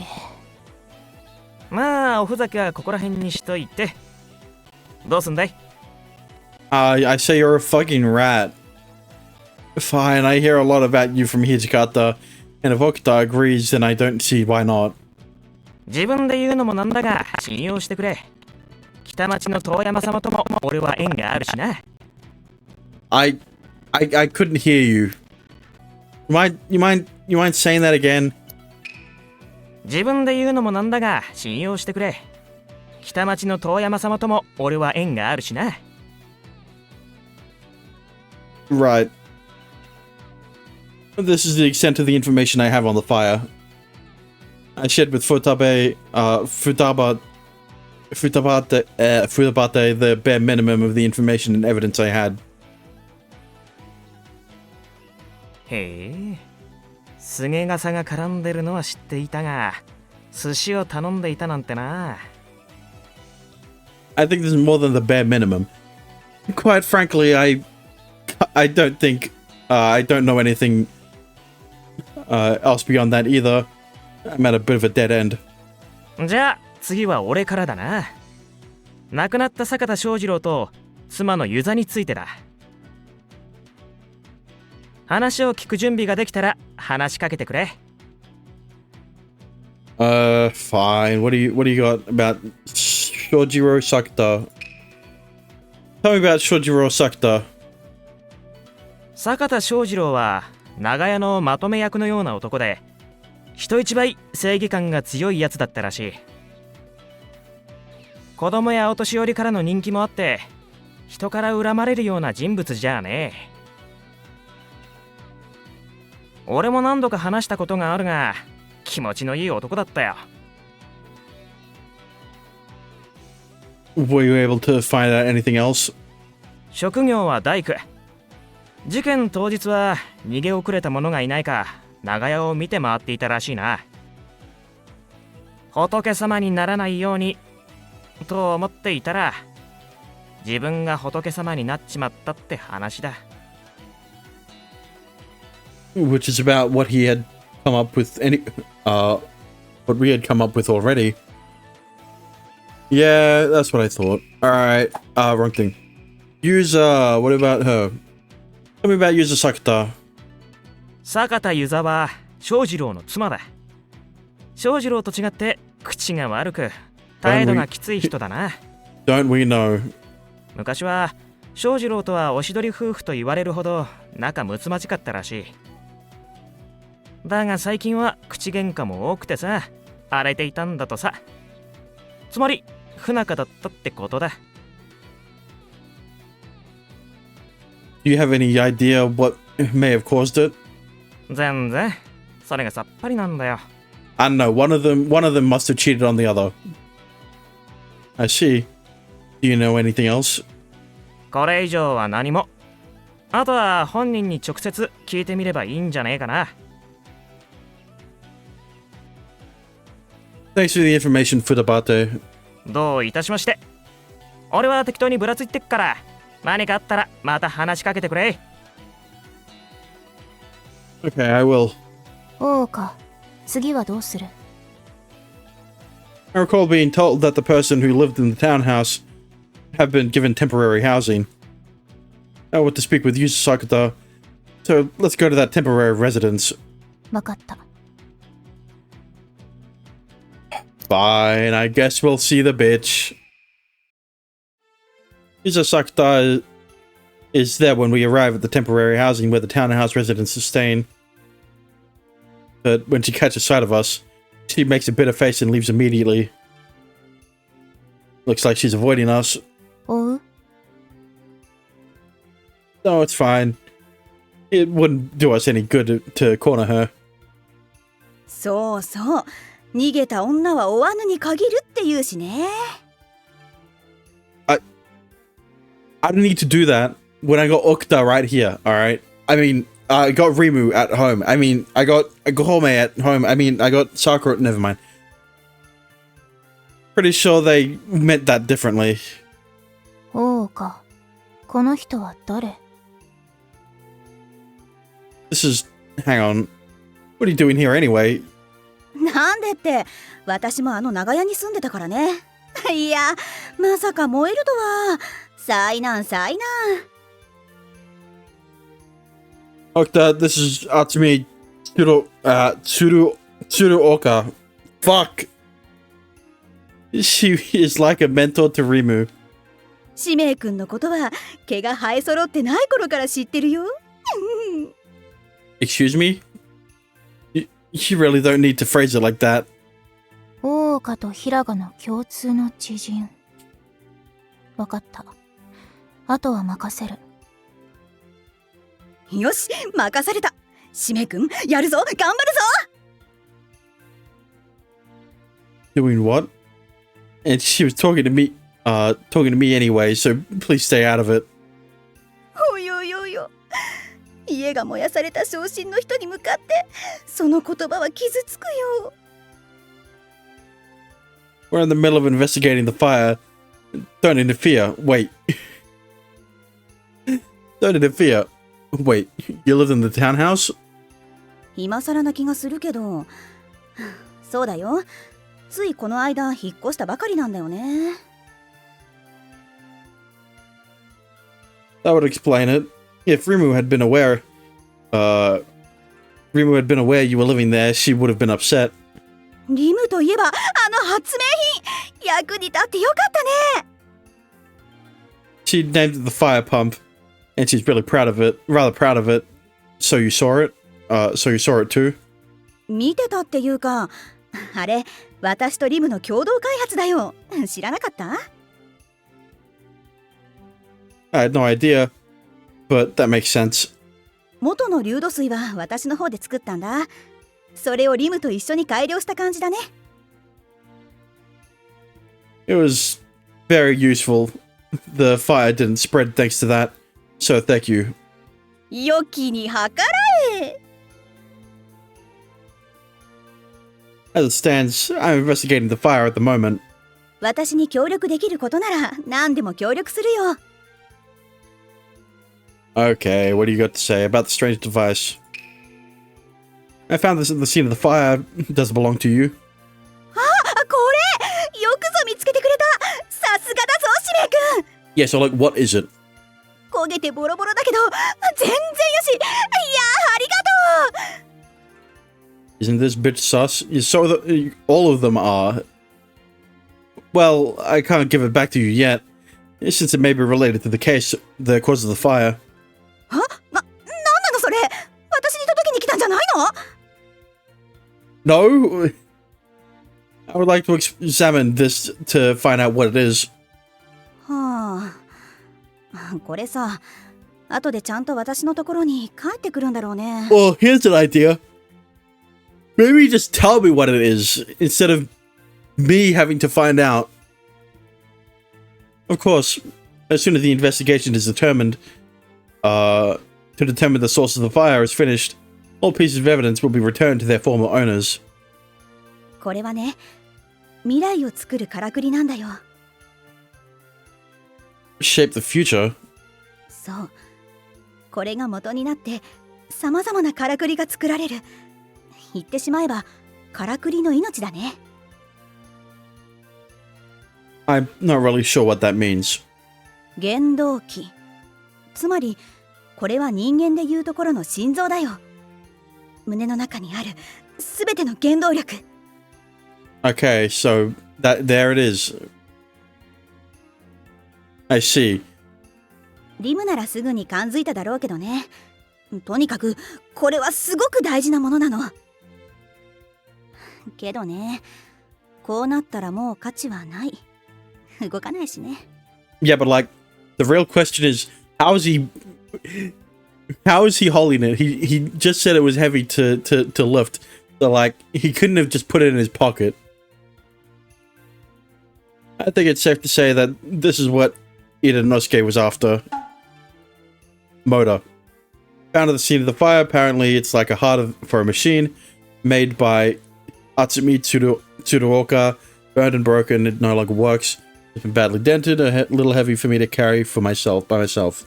まあおふざけはここら辺にしといて。どうすんだい？ I say you're a fucking rat. Fine, I hear a lot about you from Hijikata, and if Okuta agrees, then I don't see why not. 自分で言うのもなんだが信用してくれ。北町の遠山様とも俺は縁があるしな。I couldn't hear you. You mind saying that again? 自分で言うのもなんだが信用してくれ。北町の遠山様とも俺は縁があるしな。Right. This is the extent of the information I have on the fire. I shared with Futabate, the bare minimum of the information and evidence I had. へえ、菅笠が絡んでるのは知っていたが、寿司を頼んでいたなんてな。I think this is more than the bare minimum. Quite frankly, I don't think I don't know anything else beyond that either. I'm at a bit of a dead end. じゃあ次は俺からだな。亡くなった坂田翔二郎と妻の遊佐についてだ。話を聞く準備ができたら話しかけてくれ。Fine. What do you got about Shojiro Sakata? Tell me about Shojiro Sakata. 坂田翔二郎は長屋のまとめ役のような男で、人一倍正義感が強いやつだったらしい。子供やお年寄りからの人気もあって、人から恨まれるような人物じゃあね。俺も何度か話したことがあるが、気持ちのいい男だったよ。Were you able to find out anything else? 職業は大工。事件当日は逃げ遅れた者がいないか長屋を見て回っていたらしいな。仏様にならないようにと思っていたら、自分が仏様になっちまったって話だ。Which is about what he had come up with what we had come up with already. Yeah, that's what I thought. Alright, wrong thing. What about her? Tell me about Yuza Sakata. 坂田遊佐は翔二郎の妻だ。翔二郎と違って口が悪く態度がきつい人だな。Don't we know? 昔は翔二郎とはおしどり夫婦と言われるほど仲睦まじかったらしい。だが最近は口喧嘩も多くてさ、荒れていたんだとさ。つまり不仲だったってことだ。Do you have any idea what may have caused it? 全然それがさっぱりなんだよ。I don't know. One of them must have cheated on the other. I see. Do you know anything else? これ以上は何も。あとは本人に直接聞いてみればいいんじゃねえかな。Thanks for the information, Futabate. どういたしまして。俺は適当にぶらついてっから、何かあったらまた話しかけてくれ。Okay, I will. おうか。次はどうする？ I recall being told that the person who lived in the townhouse had been given temporary housing. I want to speak with Yuzu Sakata, so let's go to that temporary residence. わかった。Fine, I guess we'll see the bitch. Yuzu Sakata is there when we arrive at the temporary housing where the townhouse residents are staying. But when she catches sight of us, she makes a bitter face and leaves immediately. Looks like she's avoiding us. おう？ No, it's fine. It wouldn't do us any good to corner her. そうそう。逃げた女は追わぬに限るって言うしね。I don't need to do that when I got Okta right here, alright? I mean, I got Rimu at home. I mean, I got Gome at home. I mean, I got Sakura. Never mind. Pretty sure they meant that differently. 王か。この人は誰？ This is... Hang on. What are you doing here anyway? なんでって、私もあの長屋に住んでたからね。いや、まさか燃えるとは。災難災難。Octa, this is Atsumi Tsuruoka. Fuck. She is like a mentor to Rimu. 使命君のことは毛が生え揃ってない頃から知ってるよ。Excuse me? You really don't need to phrase it like that. 大岡と平賀の共通の知人。わかった。あとは任せる。よし、任された。使命君、やるぞ、頑張るぞ。Doing what? And she was talking to me anyway, so please stay out of it. およよよ。家が燃やされた傷心の人に向かってその言葉は傷つくよ。 We're in the middle of investigating the fire. Don't interfere. Wait. Don't interfere. Wait, you live in the townhouse? 今更な気がするけど、そうだよ。ついこの間引っ越したばかりなんだよね。 That would explain it. If Rimu had been aware you were living there, she would have been upset. リムといえばあの発明品、役に立ってよかったね。 She named it the fire pump, and she's really proud of it. Rather proud of it. So you saw it? So you saw it too? 見てたっていうか、あれ私とリムの共同開発だよ。知らなかった？ I had no idea, but that makes sense. 元の流土水は私の方で作ったんだ。それをリムと一緒に改良した感じだね。 It was very useful. The fire didn't spread thanks to that, so thank you. 良きに計らえ。 As it stands, I'm investigating the fire at the moment. 私に協力できることなら何でも協力するよ。 Okay, what do you got to say about the strange device? I found this at the scene of the fire. Does it belong to you? あ、これよくぞ見つけてくれた。さすがだぞ、使命君。 Yeah, so like, what is it? 焦げてボロボロだけど全然よし。いや、ありがとう。 Isn't this bitch sus? So all of them are. Well, I can't give it back to you yet, since it may be related to the case, the cause of the fire. なんなのそれ。私に届けに来たんじゃないの？ No! I would like to examine this to find out what it is. はあ、これさ、後でちゃんと私のところに帰ってくるんだろうね。 Well, here's an idea. Maybe just tell me what it is, instead of me having to find out. Of course, as soon as the investigation is determined, to determine the source of the fire is finished, all pieces of evidence will be returned to their former owners. これはね、未来を作るからくりなんだよ。 Shape the future? そう。これが元になって、様々なからくりが作られる。言ってしまえば、からくりの命だね。I'm not really sure what that means. 原動機。つまり、これは人間でいうところの心臓だよ。胸の中にあるすべての原動力。 Okay, so there it is. I see. リムならすぐに感づいただろうけどね。とにかくこれはすごく大事なものなの。けどね、こうなったらもう価値はない。動かないしね。 Yeah, but like, the real question is, how is he holding it? He just said it was heavy to lift. So like, he couldn't have just put it in his pocket. I think it's safe to say that this is what Itanosuke was after. Motor. Found at the scene of the fire. Apparently, it's like a heart for a machine made by Atsumi Tsuruoka, burned and broken. It no longer works. It's been badly dented, a little heavy for me to carry by myself.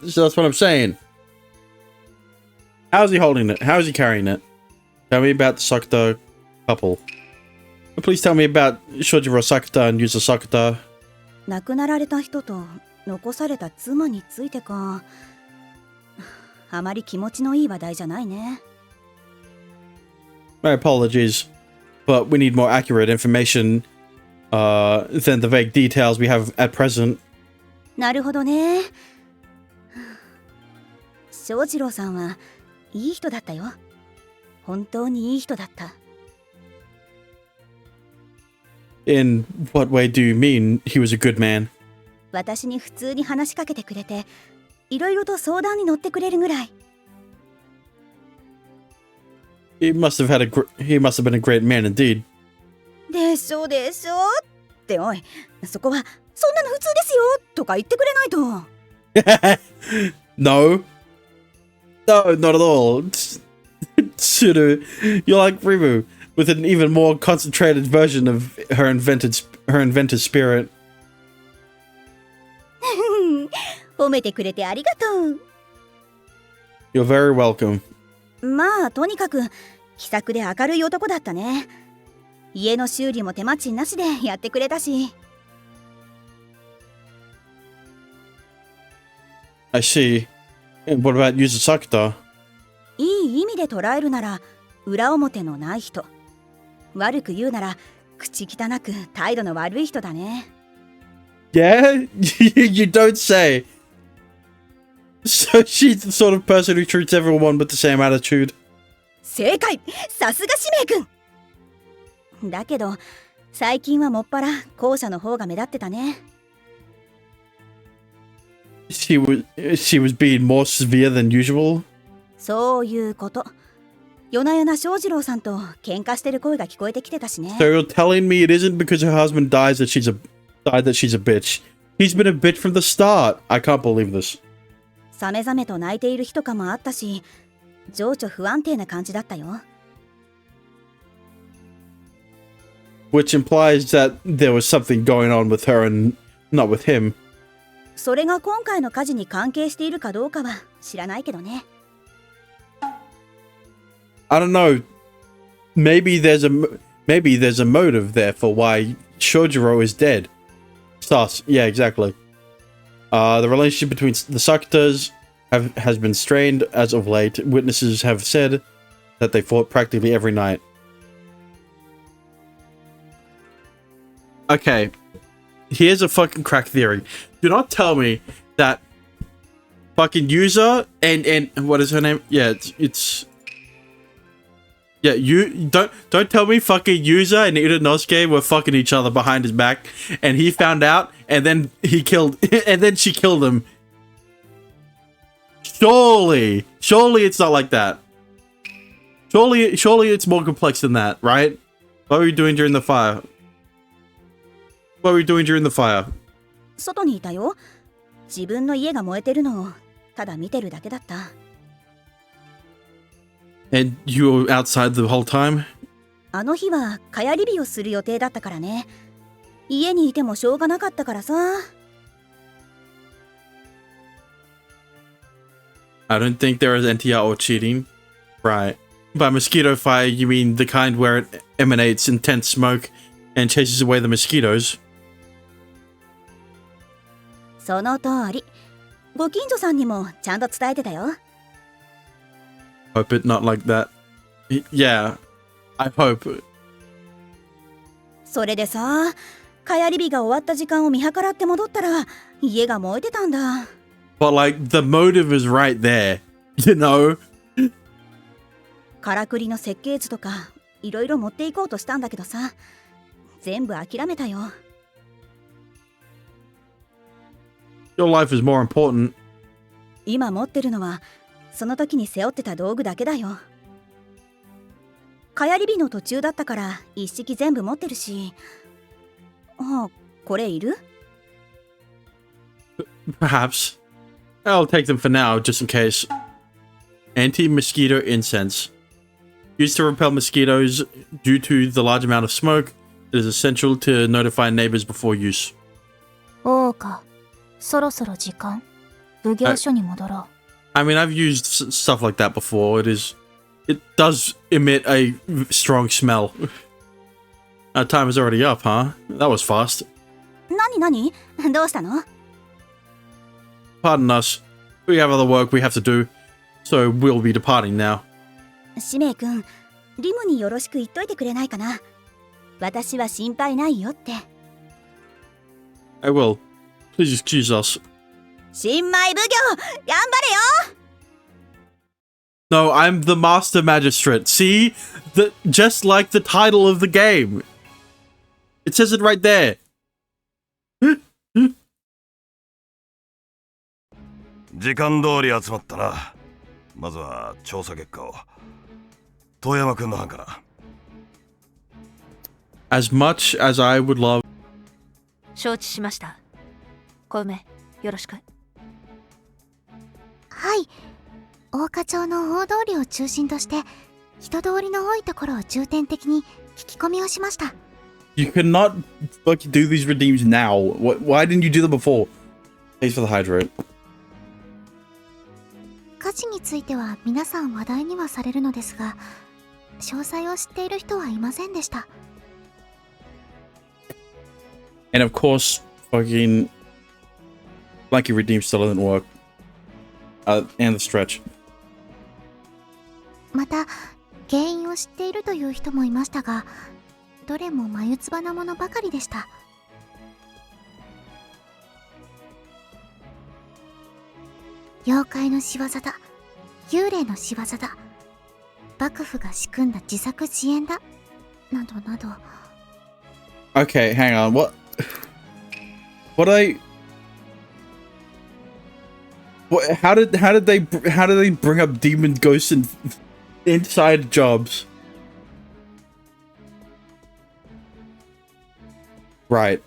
So that's what I'm saying. How's he holding it? How is he carrying it? Tell me about the Sakuta couple. Please tell me about Shojiro Sakuta and Yuzo Sakuta. 亡くなられた人と残された妻についてか。あまり気持ちのいい話題じゃないね。My apologies, but we need more accurate information than the vague details we have at present. なるほどね。翔次郎さんはいい人だったよ。本当にいい人だった。In what way do you mean he was a good man? 私に普通に話しかけてくれて、いろいろと相談に乗ってくれるぐらい。He must have been a great man indeed. でしょでしょっておい、そこはそんなの普通ですよとか言ってくれないと。No, not at all. Tsuru, you're like Rimu, with an even more concentrated version of her inventive spirit. 褒めてくれてありがとう。You're very welcome. まあとにかく気さくで明るい男だったね。家の修理も手間賃なしでやってくれたし。I see. And what about Yuzo Sakuta? いい意味で捉えるなら裏表のない人。悪く言うなら口汚く態度の悪い人だね。Yeah? You don't say. So she's the sort of person who treats everyone with the same attitude. 正解、さすが使命君。だけど最近はもっぱら後者の方が目立ってたね。She was being more severe than usual. そういうこと。夜な夜な翔次郎さんと喧嘩してる声が聞こえてきてたしね。So you're telling me it isn't because her husband died that she's a bitch. He's been a bitch from the start. I can't believe this. さめざめと泣いている日とかもあったし、情緒不安定な感じだったよ。Which implies that there was something going on with her and not with him. それが今回の火事に関係しているかどうかは知らないけどね。I don't know. Maybe there's a motive there for why Shojiro is dead. Sus. Yeah, exactly. The relationship between the Sakutas has been strained as of late. Witnesses have said that they fought practically every night. Okay. Here's a fucking crack theory. Do not tell me that fucking user and what is her name? Yeah, it's yeah, you don't tell me fucking user and Inosuke were fucking each other behind his back and he found out and then he killed and then she killed him. Surely it's not like that. Surely it's more complex than that, right? What were you doing during the fire? What were you doing during the fire? 外にいたよ。自分の家が燃えてるのをただ見てるだけだった。And you were outside the whole time? あの日は蚊帳火をする予定だったからね。家にいてもしょうがなかったからさ。I don't think there is NTR or cheating. Right. By mosquito fire, you mean the kind where it emanates intense smoke and chases away the mosquitoes? その通り。ご近所さんにもちゃんと伝えてたよ。Hope it not like that. Yeah, I hope. それでさ、蚊帳火が終わった時間を見計らって戻ったら家が燃えてたんだ。But like, the motive is right there, you know? からくりの設計図とかいろいろ持っていこうとしたんだけどさ、全部諦めたよ。Your life is more important. 今持ってるのはその時に背負ってた道具だけだよ。蚊帳火の途中だったから一式全部持ってるし。あ、これいる？ Perhaps. I'll take them for now, just in case. Anti-mosquito incense. Used to repel mosquitoes due to the large amount of smoke. It is essential to notify neighbors before use. 大岡、そろそろ時間。奉行所に戻ろう。I mean, I've used stuff like that before. It does emit a strong smell. Our time is already up, huh? That was fast. 何どうしたの？ Pardon us. We have other work we have to do, so we'll be departing now. 使命くん、リムによろしく言っといてくれないかな。私は心配ないよって。I will. Please excuse us. 新米奉行、頑張れよ！ No, I'm the Master Magistrate. See? Just like the title of the game. It says it right there. 時間通り集まったな。まずは調査結果を。遠山くんの班から。As much as I would love... 承知しました。小梅、よろしく。はい。大岡町の大通りを中心として人通りの多いところを重点的に聞き込みをしました。 You cannot fucking do these redeems now. Why didn't you do them before? Thanks for the hydrate. 火事については皆さん話題にはされるのですが、詳細を知っている人はいませんでした。 And of course, fucking... Blanket redeem still doesn't work. And the stretch. また原因を知っているという人もいましたが、どれも眉唾なものばかりでした。妖怪の仕業だ、幽霊の仕業だ、幕府が仕組んだ自作自演だ、などなど。 Okay, hang on. What how did they bring up demon ghosts and inside jobs? Right.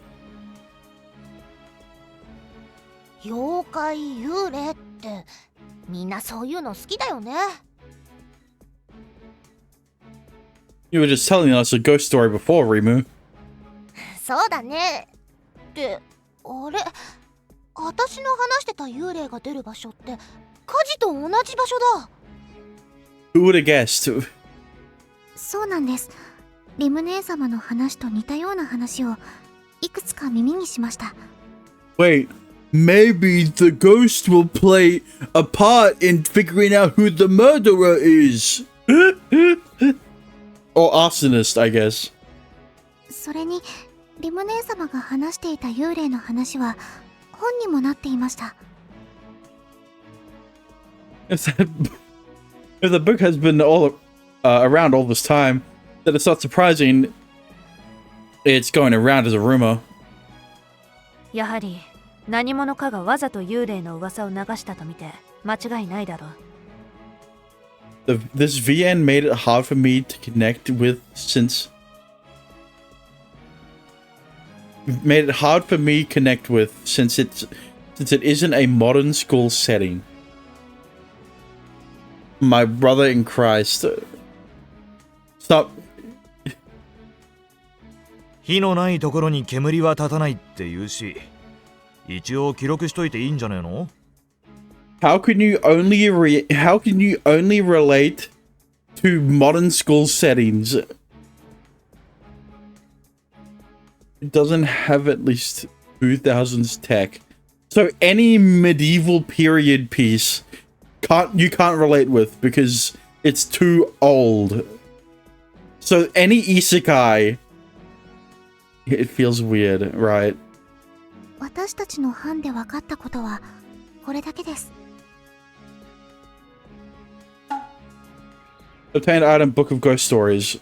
妖怪幽霊ってみんなそういうの好きだよね。 You were just telling us a ghost story before, Rimu. そうだね。ってあれ、私の話してた幽霊が出る場所って火事と同じ場所だ。 Who would have guessed? そうなんです。リム姉様の話と似たような話をいくつか耳にしました。 Wait, maybe the ghost will play a part in figuring out who the murderer is. Or arsonist, I guess. それにリム姉様が話していた幽霊の話は本にもなっていました。 If the book has been around all this time, then it's not surprising it's going around as a rumor. やはり何者かがわざと幽霊の噂を流したとみて間違いないだろう。This VN made it hard for me to connect with since it isn't a modern school setting. My brother in Christ. Stop. 火のないところに煙は立たないって言うし、一応記録しといていいんじゃねえの? How can you only relate to modern school settings? It doesn't have at least 2000s tech. So any medieval period piece you can't relate with because it's too old. So any isekai, it feels weird, right? 私たちの班で分かったことはこれだけです。 Obtained item Book of Ghost Stories.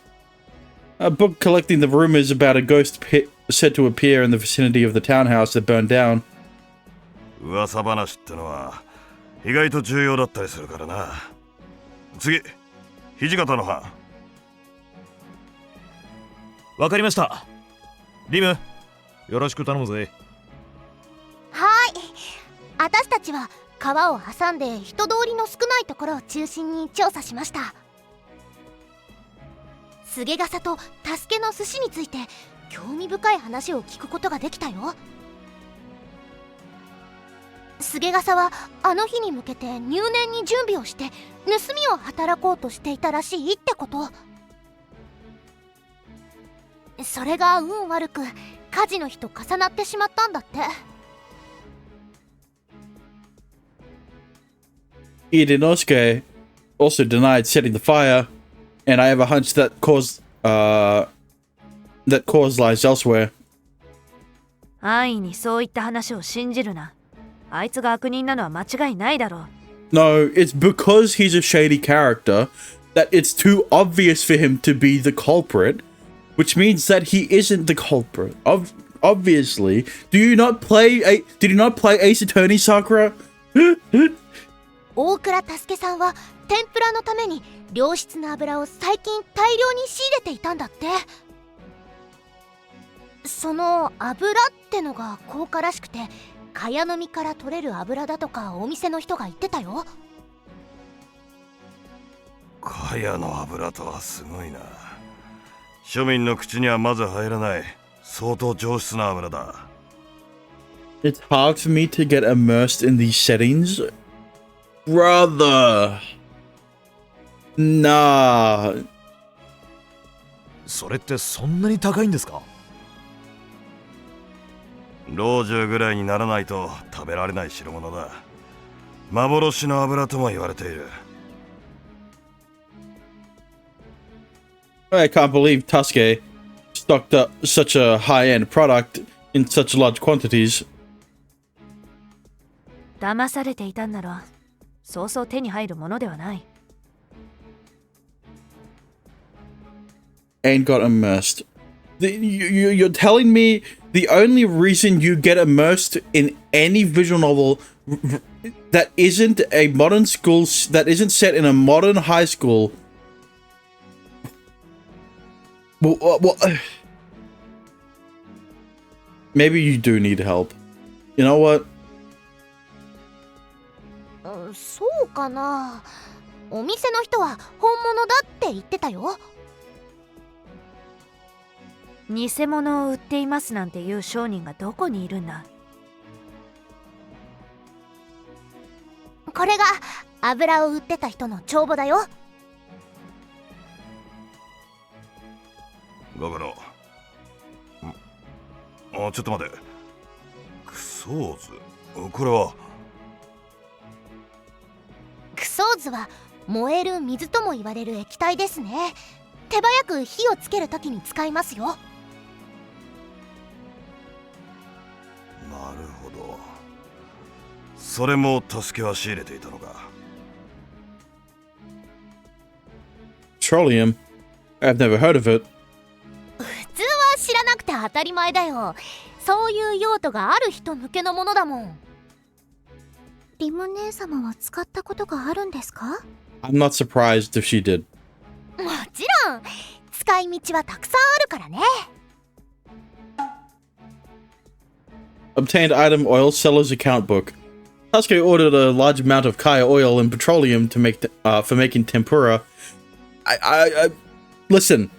A book collecting the rumors about a ghost said to appear in the vicinity of the townhouse that burned down. 噂話ってのは意外と重要だったりするからな。次、土方の班。わかりました。リム、よろしく頼むぜ。はい。私たちは川を挟んで人通りの少ないところを中心に調査しました。菅笠と助けの寿司について興味深い話を聞くことができたよ。菅笠はあの日に向けて入念に準備をして盗みを働こうとしていたらしいってこと。それが運悪く火事の日と重なってしまったんだって。Inosuke also denied setting the fire, and I have a hunch that cause lies elsewhere. 安易にそういった話を信じるな。あいつが悪人なのは間違いないだろう。No, it's because he's a shady character that it's too obvious for him to be the culprit, which means that he isn't the culprit. Obviously. Did you not play Ace Attorney, Sakura? 大倉助さんは天ぷらのために良質な油を最近大量に仕入れていたんだって。その油ってのが高価らしくて、茅の実から取れる油だとかお店の人が言ってたよ。茅の油とはすごいな。庶民の口にはまず入らない相当上質な油だ。It's hard for me to get immersed in these settings. Brother. Nah. それってそんなに高いんですか？老中ぐらいにならないと食べられない代物だ。幻の油とも言われている。I can't believe Tuske stocked up such a high-end product in such large quantities. 騙されていたんならそうそう手に入るものではない。And got immersed. You're telling me the only reason you get immersed in any visual novel that isn't a modern school, that isn't set in a modern high school, well, maybe you do need help. You know what? そうかな。お店の人は本物だって言ってたよ。偽物を売っていますなんていう商人がどこにいるんだ。これが油を売ってた人の帳簿だよ。ご苦労。ちょっと待て。クソーズ。これは。クソーズは燃える水とも言われる液体ですね。手早く火をつけるときに使いますよ。なるほど。それも助けは仕入れていたのか。Petroleum? I've never heard of it. 普通は知らなくて当たり前だよ。そういう用途がある人向けのものだもん。リム姉様は使ったことがあるんですか？ I'm not surprised if she did. もちろん使い道はたくさんあるからね。Obtained item oil seller's account book. Sasuke ordered a large amount of kaya oil and petroleum to make for making tempura. I listen.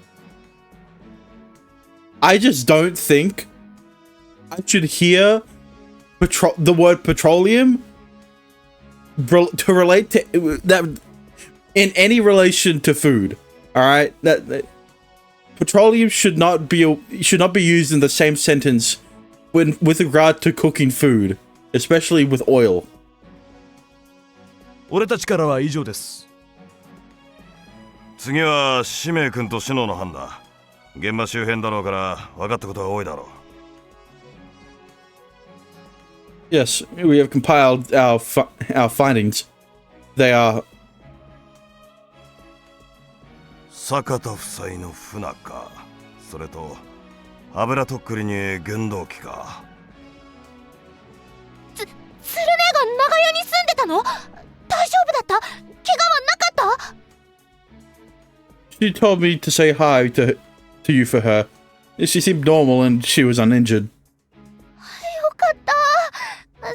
I just don't think I should hear the word petroleum to relate to that in any relation to food. All right, that petroleum should not be used in the same sentence with regard to cooking food, especially with oil. 俺たちからは以上です。次は使命君と篠の班だ。現場周辺だろうから分かったことが多いだろう。Yes, we have compiled our findings. They are 坂田夫妻の船か。それと油とっくりに原動機か。鶴姉が長屋に住んでたの？大丈夫だった？怪我はなかった？ She told me to say hi to you for her. She seemed normal and she was uninjured. よかった。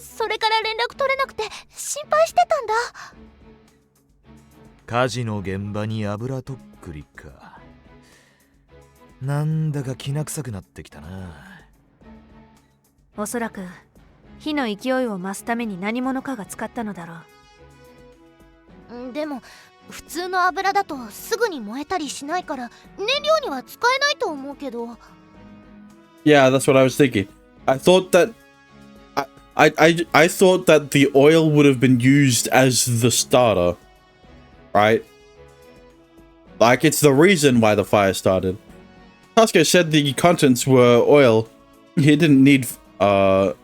それから連絡取れなくて心配してたんだ。火事の現場に油とっくりか。なんだかきな臭くなってきたな。おそらく火の勢いを増すために何者かが使ったのだろう。でも普通の油だとすぐに燃えたりしないから燃料には使えないと思うけど。 Yeah, that's what I was thinking. I thought that I thought that the oil would have been used as the starter, right? Like it's the reason why the fire started. Costco said the contents were oil. He didn't need the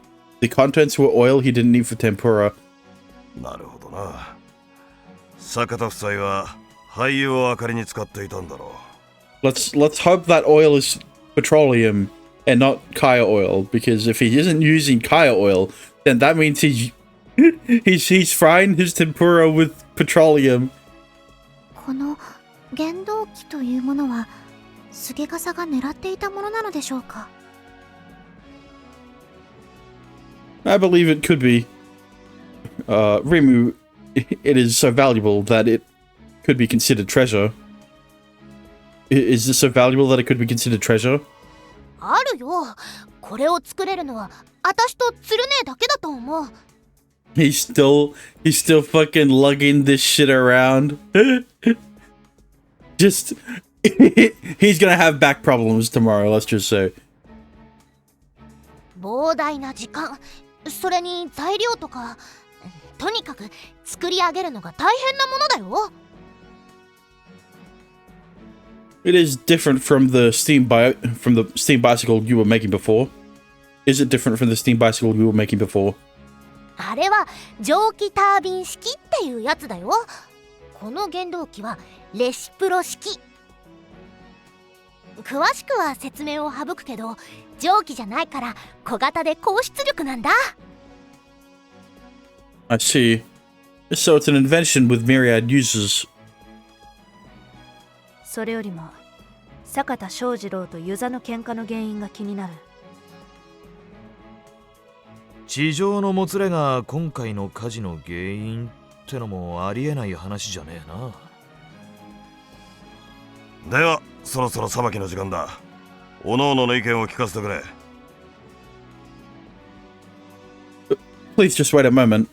contents were oil he didn't need for tempura. なるほどな。坂田夫妻は廃油を明かりに使っていたんだろう。Let's hope that oil is petroleum and not Kaya oil, because if he isn't using Kaya oil, then that means he's frying his tempura with petroleum. この原動機というものは菅笠が狙っていたものなのでしょうか。 I believe it could be. Rimu, it is so valuable that it could be considered treasure. Is this so valuable that it could be considered treasure? あるよ。これを作れるのは私と鶴姉だけだと思う。 He's still fucking lugging this shit around. Just he's gonna have back problems tomorrow, let's just say. 膨大な時間、それに材料とか、とにかく作り上げるのが大変なものだよ。 It is different from the steam bicycle you were making before. Is it different from the steam bicycle you were making before? あれは蒸気タービン式っていうやつだよ。この原動機はレシプロ式。詳しくは説明を省くけど、蒸気じゃないから小型で高出力なんだ。 I see. So it's an invention with myriad uses. それよりも坂田翔二郎と遊佐の喧嘩の原因が気になる。地上のもつれが今回の火事の原因ってのもありえない話じゃねえな。ではそろそろ裁きの時間だ。おのおのの意見を聞かせてくれ。 Please just wait a moment.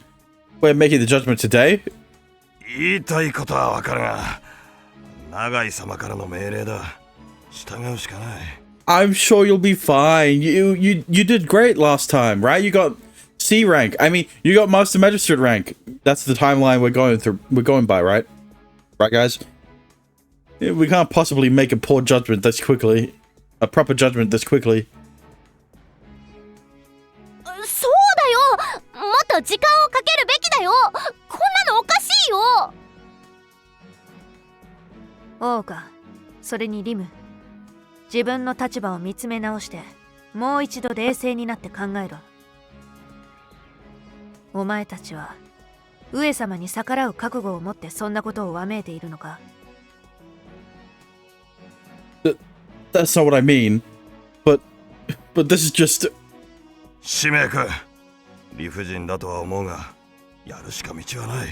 We're making the judgment today? 言いたいことはわかるが、永井様からの命令だ。従うしかない。 I'm sure you'll be fine. You did great last time, right? You got C rank. I mean, you got Master Magistrate rank. That's the timeline we're going by, right? Right, guys? We can't possibly make a poor judgment this quickly. A proper judgment this quickly. そうだよ。もっと時間をかけるべきだよ。こんなのおかしいよ。大岡、それにリム、自分の立場を見つめ直してもう一度冷静になって考えろ。お前たちは上様に逆らう覚悟を持ってそんなことをわめいているのか。 That's not what I mean. But this is just... 使命か。理不尽だとは思うが、やるしか道はない。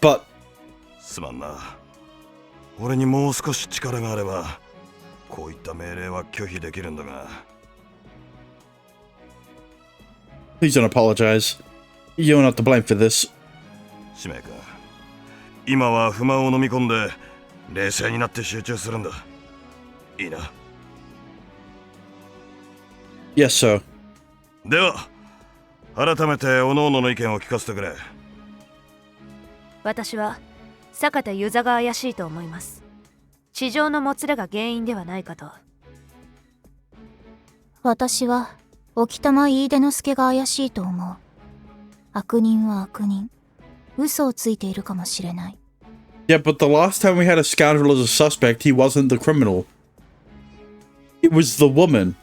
But... すまんな。俺にもう少し力があれば、こういった命令は拒否できるんだが。Please don't apologize. You're not to blame for this. 使命か。今は不満を飲み込んで、冷静になって集中するんだ。いいな。Yes, sir. では、改めて各々の意見を聞かせてくれ。私は坂田遊佐が怪しいと思います。地上のもつれが原因ではないかと。私は沖玉飯出之助が怪しいと思う。悪人は悪人。嘘をついているかもしれない。Yeah, but the last time we had a scoundrel as a suspect, he wasn't the criminal. It was the woman.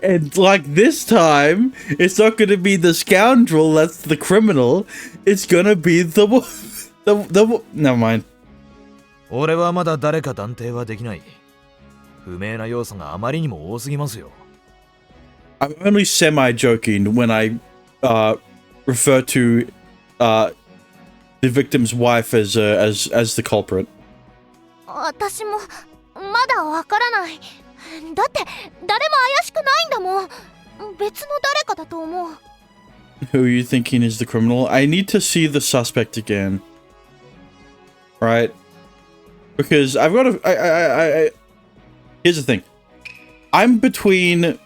And like this time, it's not gonna be the scoundrel that's the criminal. It's gonna be the never mind. 俺はまだ誰か断定はできない。不明な要素があまりにも多すぎますよ。I'm only semi-joking when I refer to the victim's wife as the culprit. 私もまだわからない。だって誰も怪しくないんだもん。別の誰かだと思う。Who are you thinking is the criminal? I need to see the suspect again. Right? Because I've got I here's the thing. I'm between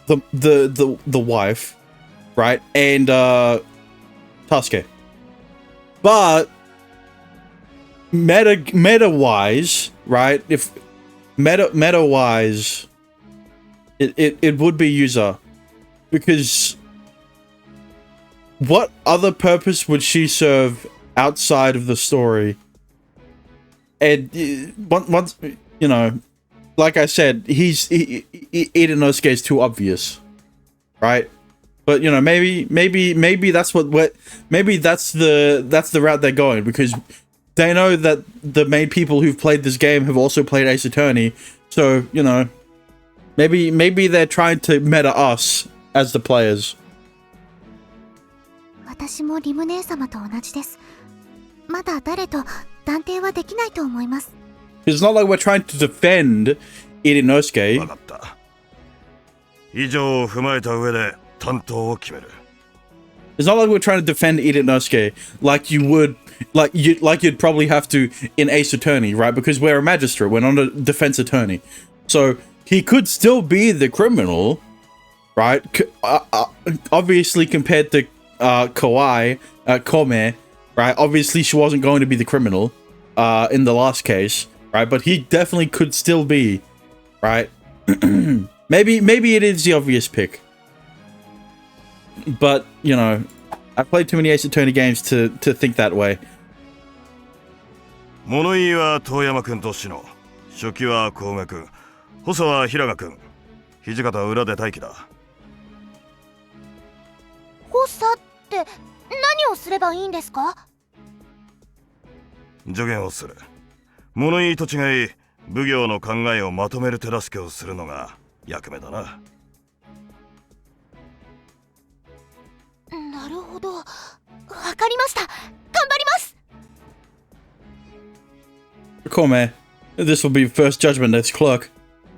the wife, right, and Tasuke. But meta wise, right? If meta wise, it would be Yuza, because what other purpose would she serve outside of the story? And once, you know, like I said, Itanosuke is too obvious, right? But you know, maybe that's maybe that's the route they're going, because they know that the main people who've played this game have also played Ace Attorney, so you know, maybe they're trying to meta us as the players. 私もリム姉様と同じです。まだ誰と断定はできないと思います。It's not like we're trying to defend Itanosuke. 分かった。以上を踏まえた上で担当を決める。It's not like we're trying to defend Itanosuke like you would, like you'd probably have to in Ace Attorney, right? Because we're a magistrate, we're not a defense attorney. So he could still be the criminal, right? Obviously compared to Kome, right? Obviously she wasn't going to be the criminal in the last case, right? But he definitely could still be, right? maybe it is the obvious pick. But, you know, I've played too many Ace Attorney games to think that way. 物言いは遠山君と篠、初期は小梅君、補佐は平賀君、土方は裏で待機だ。補佐って何をすればいいんですか？助言をする。物言いと違い、奉行の考えをまとめる手助けをするのが役目だな。なるほど。わかりました。頑張ります。Kome, this will be first judgment as clerk.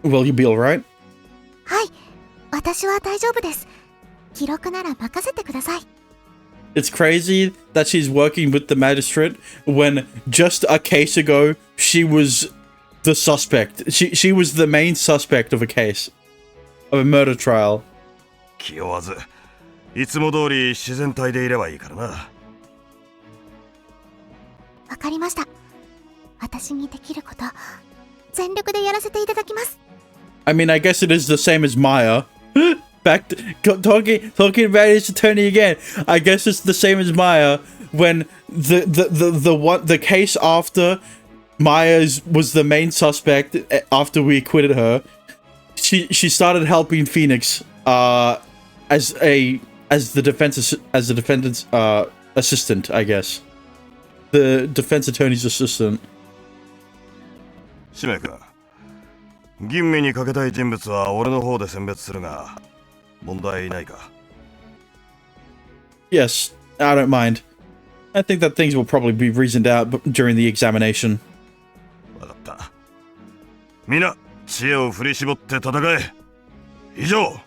Will you be alright? はい、私は大丈夫です。記録なら任せてください。It's crazy that she's working with the magistrate when just a case ago she was the suspect. She was the main suspect of a case, of a murder trial. 気負わず、いつも通り自然体でいればいいからな。わかりました。私にできること、全力でやらせていただきます。I mean, I guess it is the same as Maya. Back to, talking about his attorney again. I guess it's the same as Maya when the case after Maya was the main suspect after we acquitted her. She started helping Phoenix as the defendant's assistant, I guess. The defense attorney's assistant. 使命君、吟味にかけたい人物は俺の方で選別するが、問題ないか？ Yes, I don't mind. I think that things will probably be reasoned out during the examination. わかった。みんな知恵を振り絞って戦え。以上。